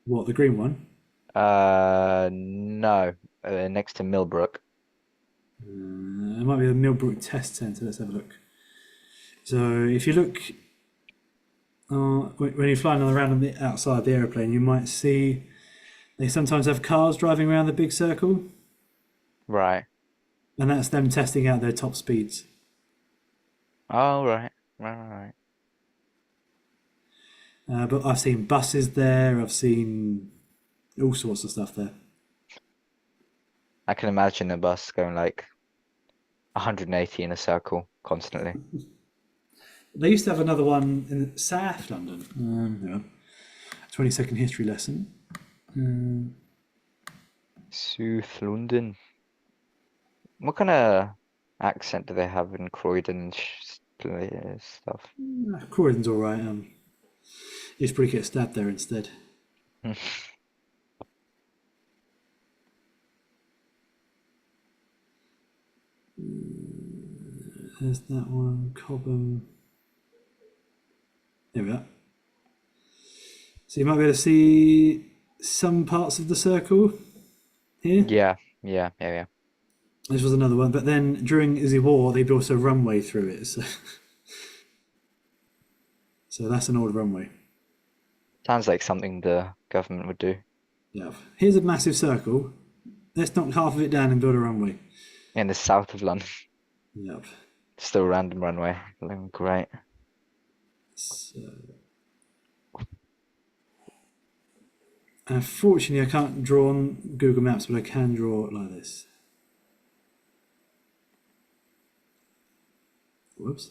What, the green one? No, next to Millbrook. It might be the Millbrook Test Centre. Let's have a look. So if you look, when you're flying around on the outside the aeroplane, you might see they sometimes have cars driving around the big circle, Right. and that's them testing out their top speeds. Oh, right. Right. But I've seen buses there. I've seen all sorts of stuff there. I can imagine a bus going like 180 in a circle constantly. They used to have another one in South London. Yeah. 20-second history lesson. South London. What kind of accent do they have in Croydon and stuff? Croydon's all right. You just probably get stabbed there instead. There's that one. Cobham. There we are. So you might be able to see some parts of the circle here. Yeah, yeah. This was another one, but then during the war, they built a runway through it. So that's an old runway. Sounds like something the government would do Yeah. Here's a massive circle. Let's knock half of it down and build a runway. in the south of London. Yep. Still random runway. Great. So, unfortunately, I can't draw on Google Maps, but I can draw it like this. Whoops.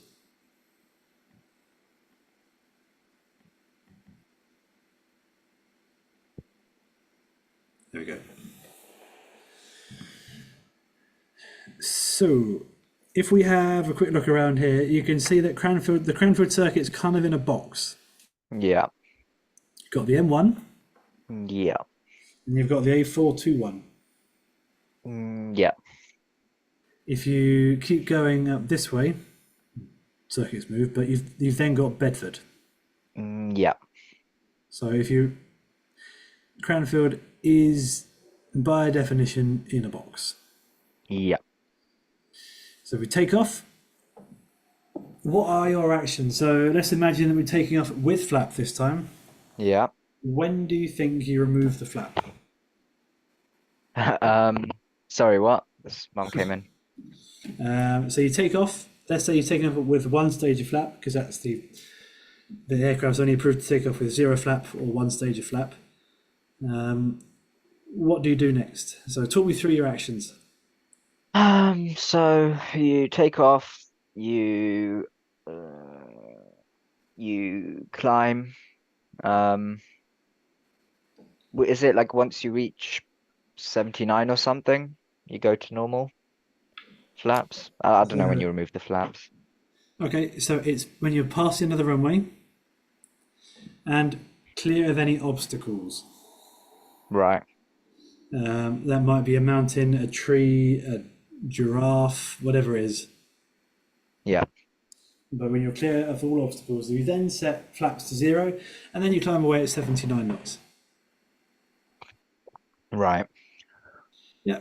There we go. So, if we have a quick look around here, you can see that the Cranfield circuit's kind of in a box. Yeah, You've got the M1 yeah, and you've got the A421. yeah, If you keep going up this way, circuits move, but you've then got Bedford. yeah, So if you Cranfield is by definition in a box. yeah. So we take off. What are your actions? So let's imagine that we're taking off with flap this time. Yeah. When do you think you remove the flap? Sorry, what? This mum came in. So you take off. Let's say you're taking off with one stage of flap because that's the aircraft's only approved to take off with zero flap or one stage of flap. What do you do next? So talk me through your actions. So you take off, you climb. Um, is it like once you reach 79 or something, you go to normal flaps? I don't know when you remove the flaps. Okay, so it's when you're past the end of the runway and clear of any obstacles. Right. That might be a mountain, a tree, a giraffe, whatever it is. Yeah. But when you're clear of all obstacles, you then set flaps to zero and then you climb away at 79 knots. Right. Yeah.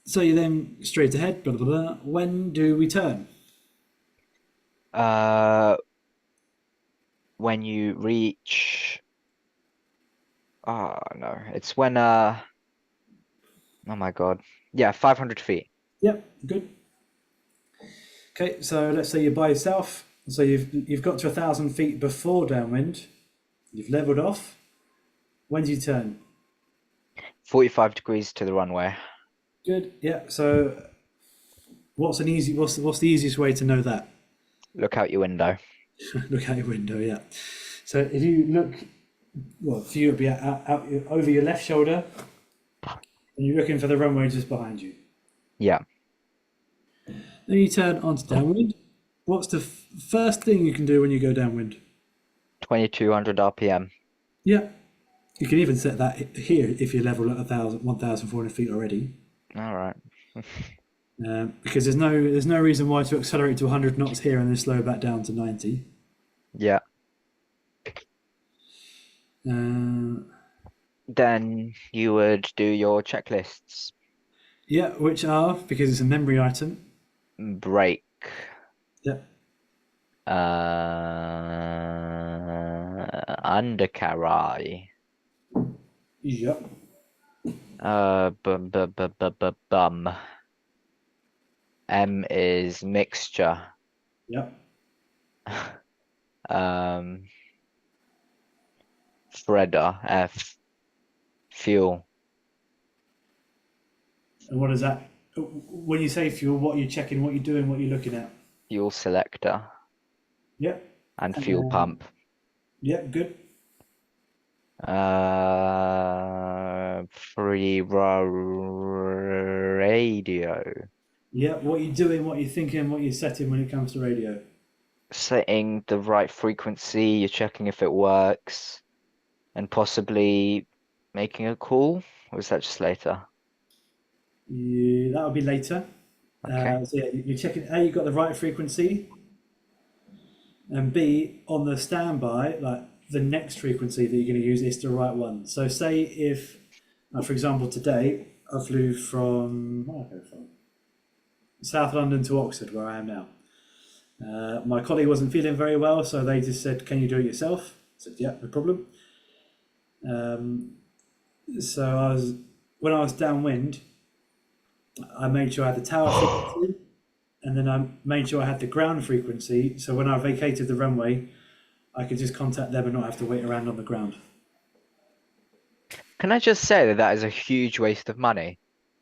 So you then straight ahead, blah, blah, blah. When do we turn? Uh, when you reach, oh no, it's when oh my God, yeah, 500 feet. Yep, good. Okay, so let's say you're by yourself. So you've got to 1,000 feet before downwind. You've leveled off. When do you turn? 45 degrees to the runway. Good. Yeah. So what's the easiest way to know that? Look out your window. Look out your window. Yeah. So if you look, well, if you would be out over your left shoulder, and you're looking for the runway just behind you. Yeah. Then you turn onto downwind. What's the first thing you can do when you go downwind? 2200 RPM. Yeah. You can even set that here if you level at 1,400 feet already. All right. because there's no reason why to accelerate to 100 knots here and then slow back down to 90. Yeah. Uh, Then you would do your checklists. yeah, which are because it's a memory item. Brake. Yeah, Undercarry. yeah, Bum. M is mixture. yeah. Um, Threader. F. Fuel. And what is that? When you say fuel, what are you checking? What you're doing? What you're looking at? Fuel selector. Yeah, And fuel um, pump. yeah, good. Free radio. Yeah, what you're doing, what you're thinking, what you're setting when it comes to radio. Setting the right frequency, you're checking if it works, and possibly making a call? Or is that just later? That'll be later. Okay. So yeah, you're checking A, you got the right frequency, and B, on the standby, like the next frequency that you're going to use is the right one. So say if, for example, today I flew from where did I go from? South London to Oxford, where I am now. My colleague wasn't feeling very well, so they just said, "Can you do it yourself?" I said, "Yeah, no problem." Um, so when I was downwind, I made sure I had the tower frequency, and then I made sure I had the ground frequency. So when I vacated the runway, I could just contact them and not have to wait around on the ground. Can I just say that that is a huge waste of money?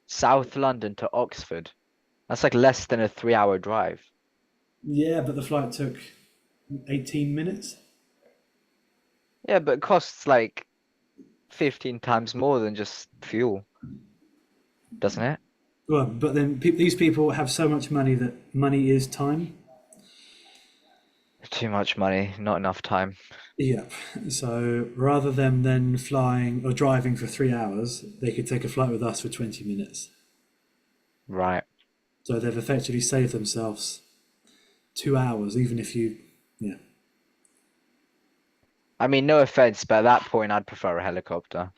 South London to Oxford. That's like less than a 3 hour drive. Yeah, but the flight took 18 minutes. Yeah, but it costs like 15 times more than just fuel, doesn't it? Well, but then these people have so much money that money is time. Too much money, not enough time. Yeah. So rather than flying or driving for 3 hours, they could take a flight with us for 20 minutes. Right. So they've effectively saved themselves 2 hours, even if you, yeah. I mean, no offense, but at that point, I'd prefer a helicopter.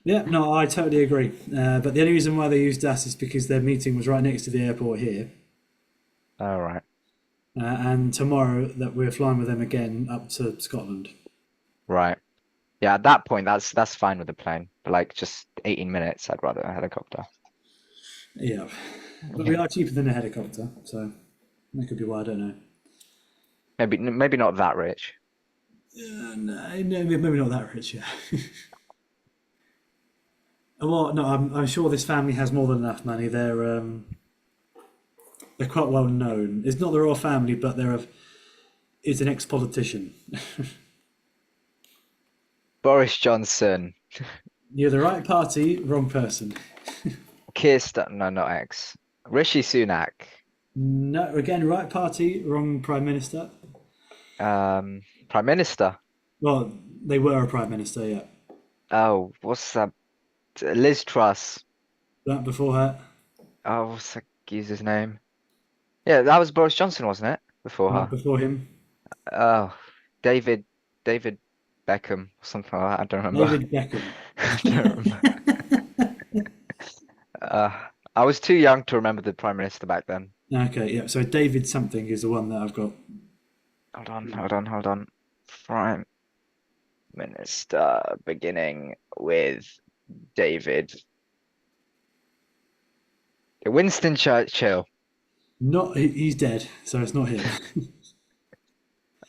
Yeah, no, I totally agree. But the only reason why they used us is because their meeting was right next to the airport here. All right. And tomorrow that we're flying with them again up to Scotland. Right. Yeah, at that point, that's fine with the plane. But like just 18 minutes, I'd rather a helicopter. Yeah. But we Yeah. are cheaper than a helicopter, so that could be why, I don't know. Maybe not that rich. No, maybe not that rich, yeah. Well, no, I'm sure this family has more than enough money. They're quite well known. It's not the royal family, but it's an ex-politician. Boris Johnson, You're the right party, wrong person. no, not ex. Rishi Sunak, No, again, right party, wrong prime minister. Prime Minister. Well, they were a prime minister, yeah. Oh, what's that? Liz Truss. That before her, Oh, what's that geezer's name? Yeah, that was Boris Johnson, wasn't it? Before right her. before him, Oh, David, David Beckham, something like that. I don't remember. David Beckham. I don't remember. I was too young to remember the Prime Minister back then. Okay, yeah. So David something is the one that I've got. Hold on. Prime Minister, beginning with David. Winston Churchill. Not he's dead, so it's not him.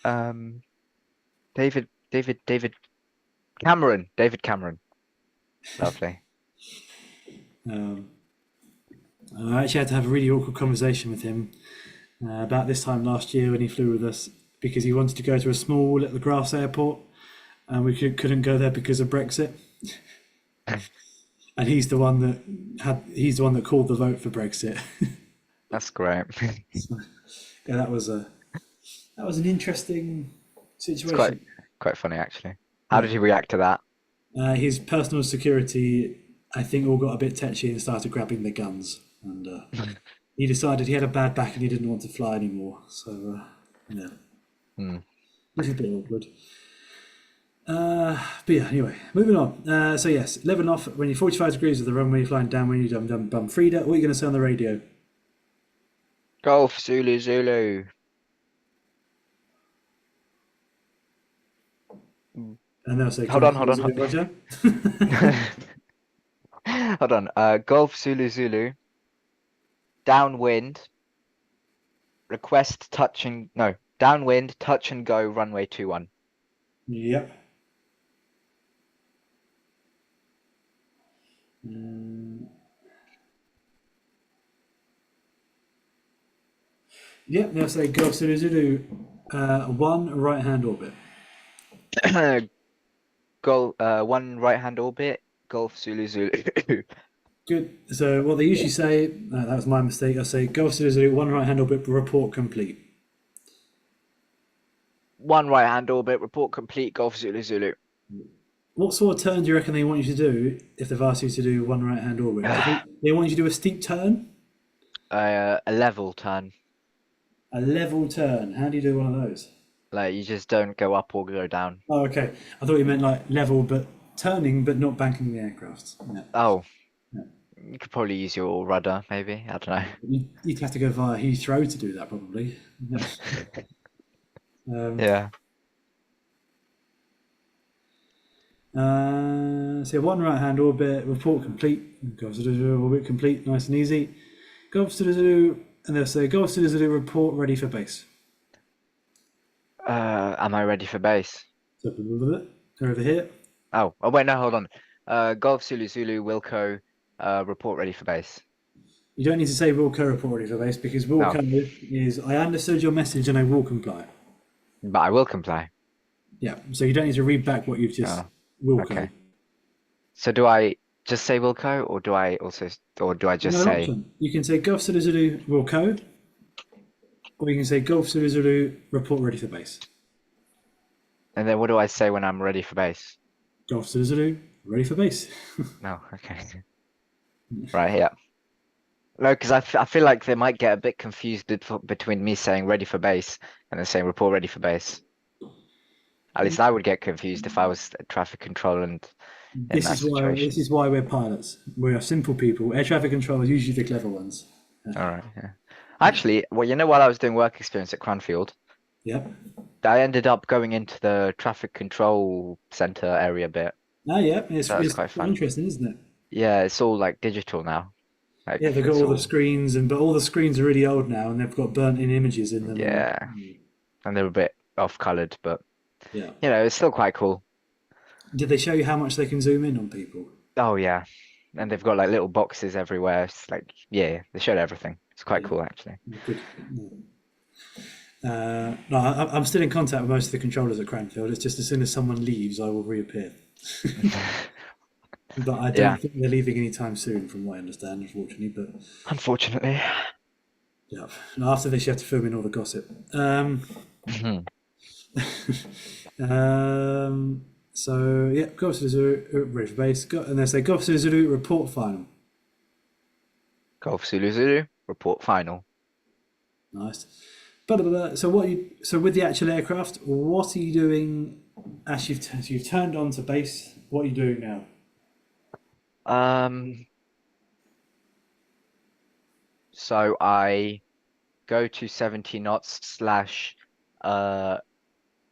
Um, David Cameron. David Cameron. Lovely. Um, I actually had to have a really awkward conversation with him about this time last year when he flew with us because he wanted to go to a small little grass airport and we couldn't go there because of Brexit. And he's the one that called the vote for Brexit. That's great. Yeah, that was an interesting It's quite situation. quite funny actually. How Yeah, did he react to that? his personal security, I think, all got a bit tetchy and started grabbing the guns. And he decided he had a bad back and he didn't want to fly anymore. So, yeah, Hmm. this is a bit awkward. But yeah, anyway, moving on. So yes, 11 off when you're 45 degrees of the runway, you're flying down when you dum dum bum. Frida, what are you going to say on the radio? Golf Zulu Zulu. Mm. And they'll say, Hold Golf on, hold Zulu on, Zulu, Roger. hold on. Golf Zulu Zulu. Downwind. Request touch and no. Downwind, touch and go. Runway 21. Yep. Mm, yep, they'll say Golf Zulu Zulu, one right hand orbit. One right hand orbit. Golf Zulu Zulu. Good. So what they usually say, that was my mistake. I say Golf Zulu Zulu, one right hand orbit, report complete. One right hand orbit. Report complete. Golf Zulu Zulu. What sort of turn do you reckon they want you to do if they've asked you to do one right hand orbit? They want you to do a steep turn, A level turn. a level turn. How do you do one of those? Like you just don't go up or go down. Oh, okay. I thought you meant like level, but turning, but not banking the aircraft. Yeah. Oh, Yeah. you could probably use your rudder, maybe. I don't You'd have to go via Heathrow to do that, probably. Yeah. know. Yeah. So one right hand orbit, report complete. Golf Zulu orbit complete, nice and easy. Golf Zulu, and they'll say Golf Zulu report ready for base. Am I ready for base? So they're over here. Oh, wait, no, hold on. Golf Zulu Zulu Wilco, report ready for base. You don't need to say Wilco report ready for base because Oh, Wilco is I understood your message and I will comply. but I will comply. Yeah, so you don't need to read back what you've just Oh, Wilco. okay. So do I just say Wilco, or do I just Another say, option. You can say Golf Zulu Wilco, or you can say Golf Zulu report ready for base. and then what do I say when I'm ready for base? Golf Zulu ready for base. No, okay. Right here. No, because I feel like they might get a bit confused between me saying ready for base and then saying report ready for base. At least I would get confused if I was traffic control and in This that is why situation. we're pilots. We're simple people. Air traffic control is usually the clever ones. All right, yeah. Actually, well, while I was doing work experience at Cranfield, Yep. I ended up going into the traffic control center area bit. Ah, yeah. So that was It's quite quite fun. interesting, isn't it? Yeah, it's all like digital now. Yeah, Like they've got it's all the all, screens, but all the screens are really old now, and they've got burnt-in images in them. And yeah, and they're a bit off-colored, but yeah. it's still quite cool. Did they show you how much they can zoom in on people? Oh yeah, and they've got like little boxes everywhere. It's like yeah, they showed everything. It's quite Yeah. cool actually. Good. No, I'm still in contact with most of the controllers at Cranfield. It's just as soon as someone leaves, I will reappear. But I don't Yeah, think they're leaving anytime soon, from what I understand, unfortunately. But unfortunately. yeah, and after this, you have to film in all the gossip. So yeah, Golf Zulu ready for base, and they say Golf Zulu report final. Golf Zulu Zulu, report final. Nice. So so with the actual aircraft, what are you doing? As you've turned on to base, what are you doing now? Um, so I go to 70 knots uh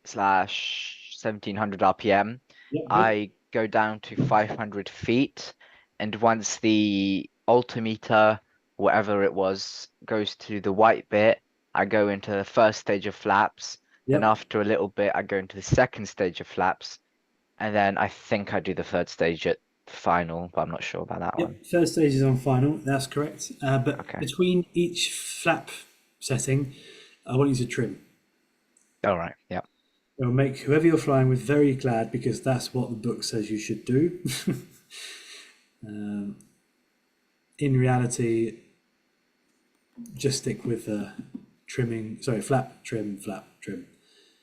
slash 1700 RPM. Yep, good. I go down to 500 feet, and once the altimeter, whatever it was, goes to the white bit, I go into the first stage of flaps. Then Yep. after a little bit, I go into the second stage of flaps, and then I think I do the third stage at final, but I'm not sure about that one. Yep. Third stage is on final. That's correct. But Okay. between each flap setting, I want you to trim. All right. Yeah. It'll make whoever you're flying with very glad because that's what the book says you should do. um, in reality, just stick with trimming. Sorry, flap, trim, flap, trim.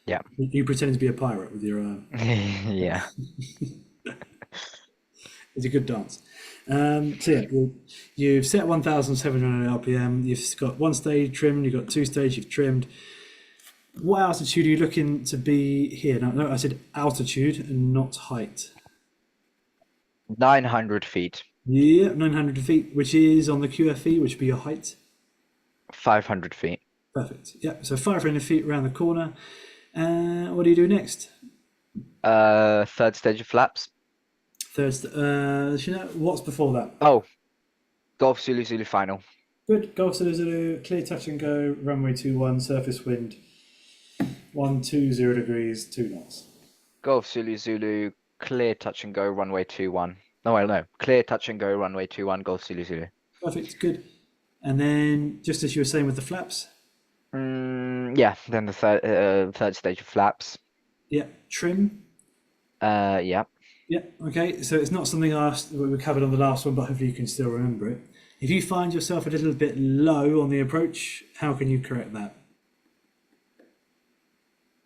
Yeah. You pretend to be a pirate with your. Yeah. It's a good dance. So yeah, you've set 1,700 RPM. You've got one stage trimmed. You've got two stages you've trimmed. What altitude are you looking to be here? No, I said altitude and not height. 900 feet, Yeah, 900 feet, which is on the QFE, which would be your height. 500 feet. Perfect. Yeah, so 500 feet around the corner. What do you do next? Third stage of flaps. Third, what's before that? Oh, Golf Zulu Zulu final. Good. Golf Zulu Zulu, clear touch and go, runway 21, surface wind 120 degrees, 2 knots. Golf Zulu Zulu, clear touch and go, runway 21. No, wait, no. Clear touch and go, runway 21, Golf Zulu Zulu. Perfect. Good. And then, just as you were saying with the flaps, Yeah, then the third stage of flaps. yeah, trim. Yeah. Yeah. Okay. So it's not something we covered on the last one, but hopefully you can still remember it. If you find yourself a little bit low on the approach, how can you correct that?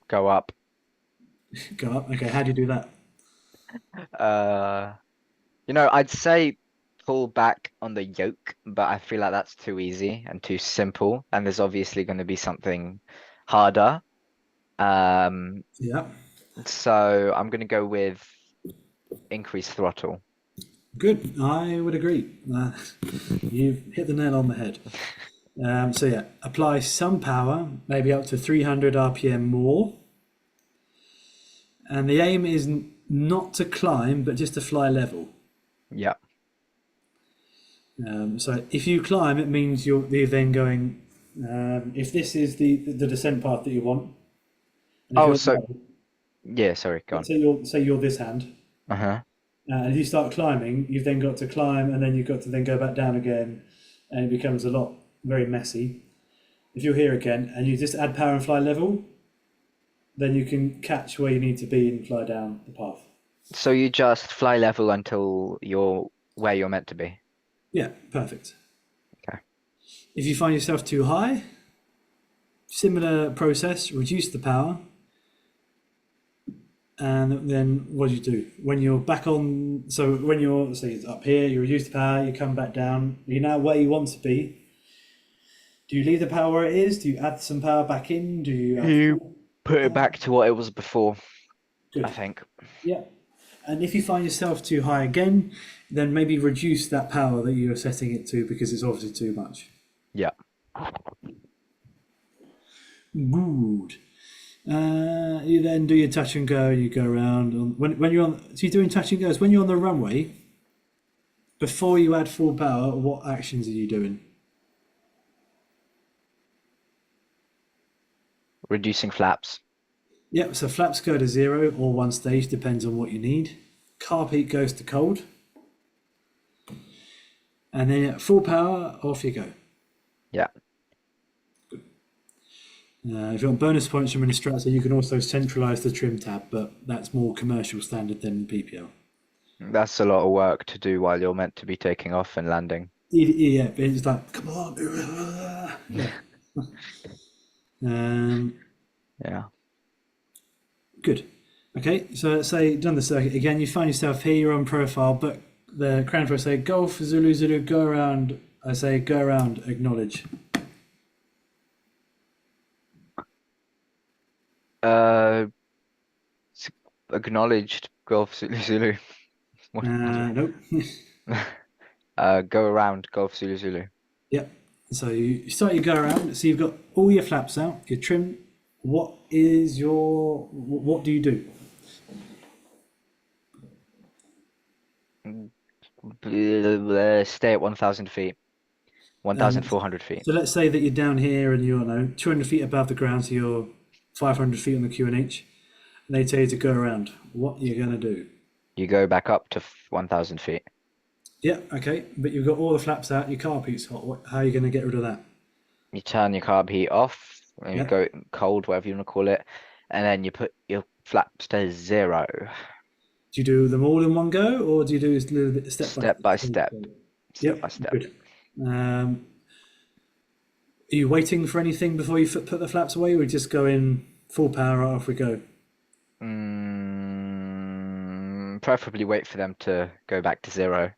Go up. Go up. Okay. How do you do that? Uh, I'd say pull back on the yoke, but I feel like that's too easy and too simple, and there's obviously going to be something harder. Um, Yeah. so I'm going to go with increased throttle. Good. I would agree. You've hit the nail on the head. So yeah, apply some power, maybe up to 300 RPM more. And the aim is not to climb, but just to fly level. Yeah. So if you climb, it means you're then going. If this is the descent path that you want, and if Oh, you're so yeah, sorry, go on. say you're this hand, Uh-huh. and if you start climbing, you've then got to climb, and then you've got to then go back down again, and it becomes a lot very messy. If you're here again, and you just add power and fly level, then you can catch where you need to be and fly down the path. So you just fly level until you're where you're meant to be. Yeah, perfect. Okay. If you find yourself too high, similar process, reduce the power. And then what do you do? When you're back on, so when you're, say, up here, you reduce the power, you come back down, you're now where you want to be. Do you leave the power where it is? Do you add some power back in? Do you add You put it back to what it was before, I Good. think. Yeah. And if you find yourself too high again, then maybe reduce that power that you're setting it to because it's obviously too much. Yeah. Good. You then do your touch and go. You go around when you're on. So you're doing touch and goes when you're on the runway. Before you add full power, what actions are you doing? Reducing flaps. Yep. So flaps go to 0 or one stage, depends on what you need. Carb heat goes to cold, and then at full power, off you go. Yeah. If you want bonus points from Instructor, you can also centralize the trim tab, but that's more commercial standard than PPL. That's a lot of work to do while you're meant to be taking off and landing. Yeah, it's like, come on. Yeah. Yeah. Good. Okay, so let's say done the circuit again. You find yourself here, you're on profile, but the crown for say Golf Zulu Zulu go around. I say go around, acknowledge. Uh, Acknowledged Golf Zulu Zulu. Nope. Go around Golf Zulu Zulu. Yep. So you start your go around. So you've got all your flaps out, your trim. What do you do? Stay at 1,000 feet. 1,400 feet. So let's say that you're down here and you're 200 feet above the ground, so you're 500 feet on the QNH, and they tell you to go around. What are you going to do? You go back up to 1,000 feet. Yeah, okay, but you've got all the flaps out, your carb heat's hot. How are you going to get rid of that? You turn your carb heat off, and you Yeah. go cold, whatever you want to call it, and then you put your flaps to 0. Do you do them all in one go, or do you do a little bit Step by step. Step Yep, by step. good. Are you waiting for anything before you put the flaps away, or we just go in full power, off we go? Preferably wait for them to go back to 0.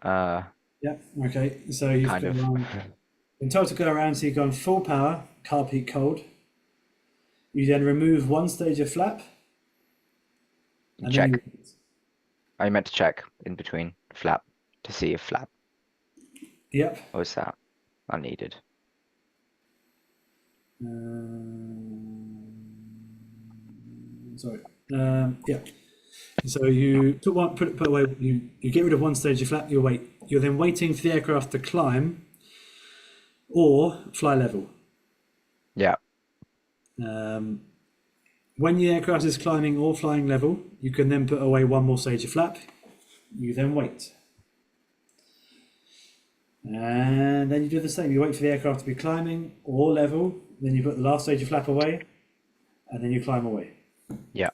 Uh, Yeah. Okay. So you've kind of. gone in total go around. So you've gone full power, car peak cold. You then remove one stage of flap, and then you. Check. I meant to check in between flap to see if flap Yep. was that unneeded. Sorry. Yeah. So you put away. You get rid of one stage of flap. You wait. You're then waiting for the aircraft to climb or fly level. Yeah. Um, when the aircraft is climbing or flying level, you can then put away one more stage of flap. You then wait. And then you do the same. You wait for the aircraft to be climbing or level. Then you put the last stage of flap away. And then you climb away. Yeah.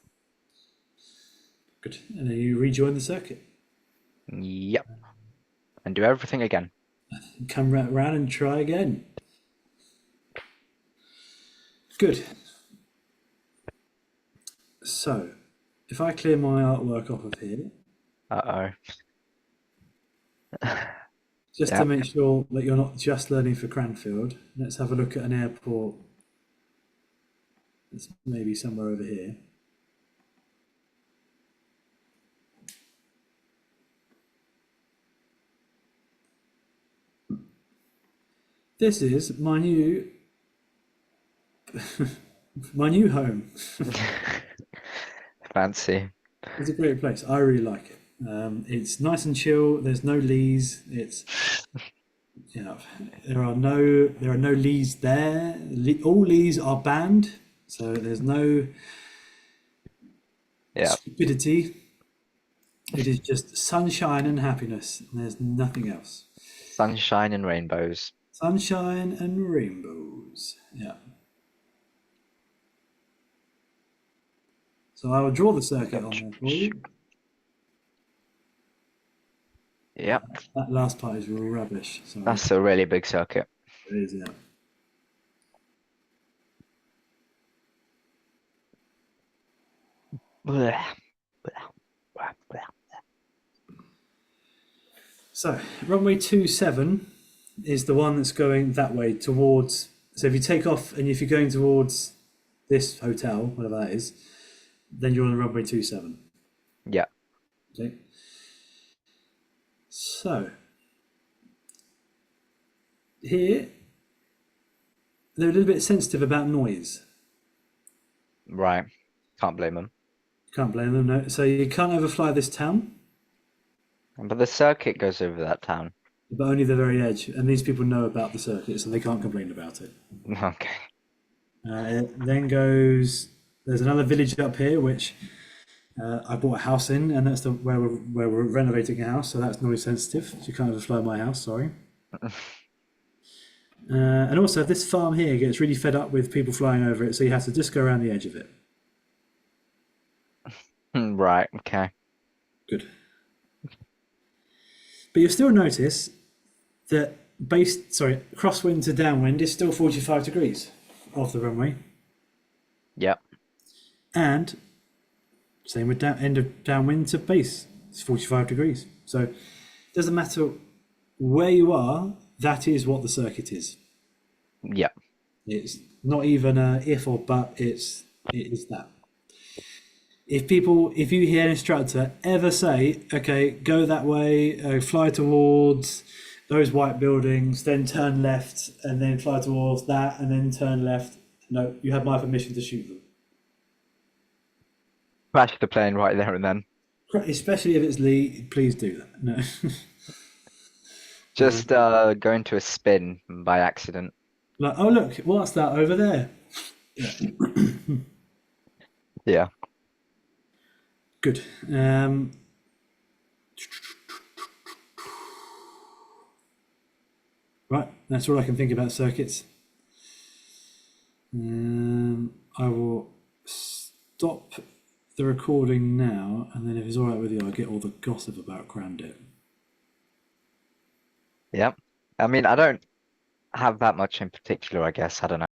Good. And then you rejoin the circuit. Yep. And do everything again. Come around and try again. Good. So, if I clear my artwork off of here, Uh-oh. just to Yep. make sure that you're not just learning for Cranfield, let's have a look at an airport that's maybe somewhere over here. This is my new my new home. Fancy. It's a great place. I really like it. It's nice and chill. There's no lees. It's there are no lees there. All lees are banned, so there's no Yeah. stupidity. It is just sunshine and happiness. And there's nothing else. Sunshine and rainbows. Sunshine and rainbows. Yeah. So I will draw the circuit on there for you. Yep. That last part is rubbish. Sorry. That's a really big circuit. It is, yeah. Blech. Blech. Blech. Blech. So runway 27 is the one that's going that way towards. So if you take off and if you're going towards this hotel, whatever that is, then you're on runway 27. Yeah. Okay. So here they're a little bit sensitive about noise. Right. Can't blame them. Can't blame them. No. So you can't overfly this town, But the circuit goes over that town. but only the very edge. And these people know about the circuit, so they can't complain about it. Okay. It then goes. There's another village up here which I bought a house in, and that's where we're renovating a house. So that's noise sensitive. So you can't overfly my house. Sorry. And also, this farm here gets really fed up with people flying over it, so you have to just go around the edge of it. Right. Okay. Good. But you'll still notice that crosswind to downwind is still 45 degrees off the runway. Yep. And same with end of downwind to base, it's 45 degrees. So it doesn't matter where you are, that is what the circuit is. Yep. It's not even a if or but, it is that. If you hear an instructor ever say, okay, go that way, fly towards those white buildings, then turn left, and then fly towards that, and then turn left, no, you have my permission to shoot them. Crash the plane right there and then. Especially if it's Lee, please do that. No. Just go into a spin by accident. Like, oh look, what's that over there? Yeah. Good. Right, that's all I can think about circuits. I will stop the recording now, and then if it's all right with you, I'll get all the gossip about Grandit. Yep. I mean, I don't have that much in particular, I guess. I don't know.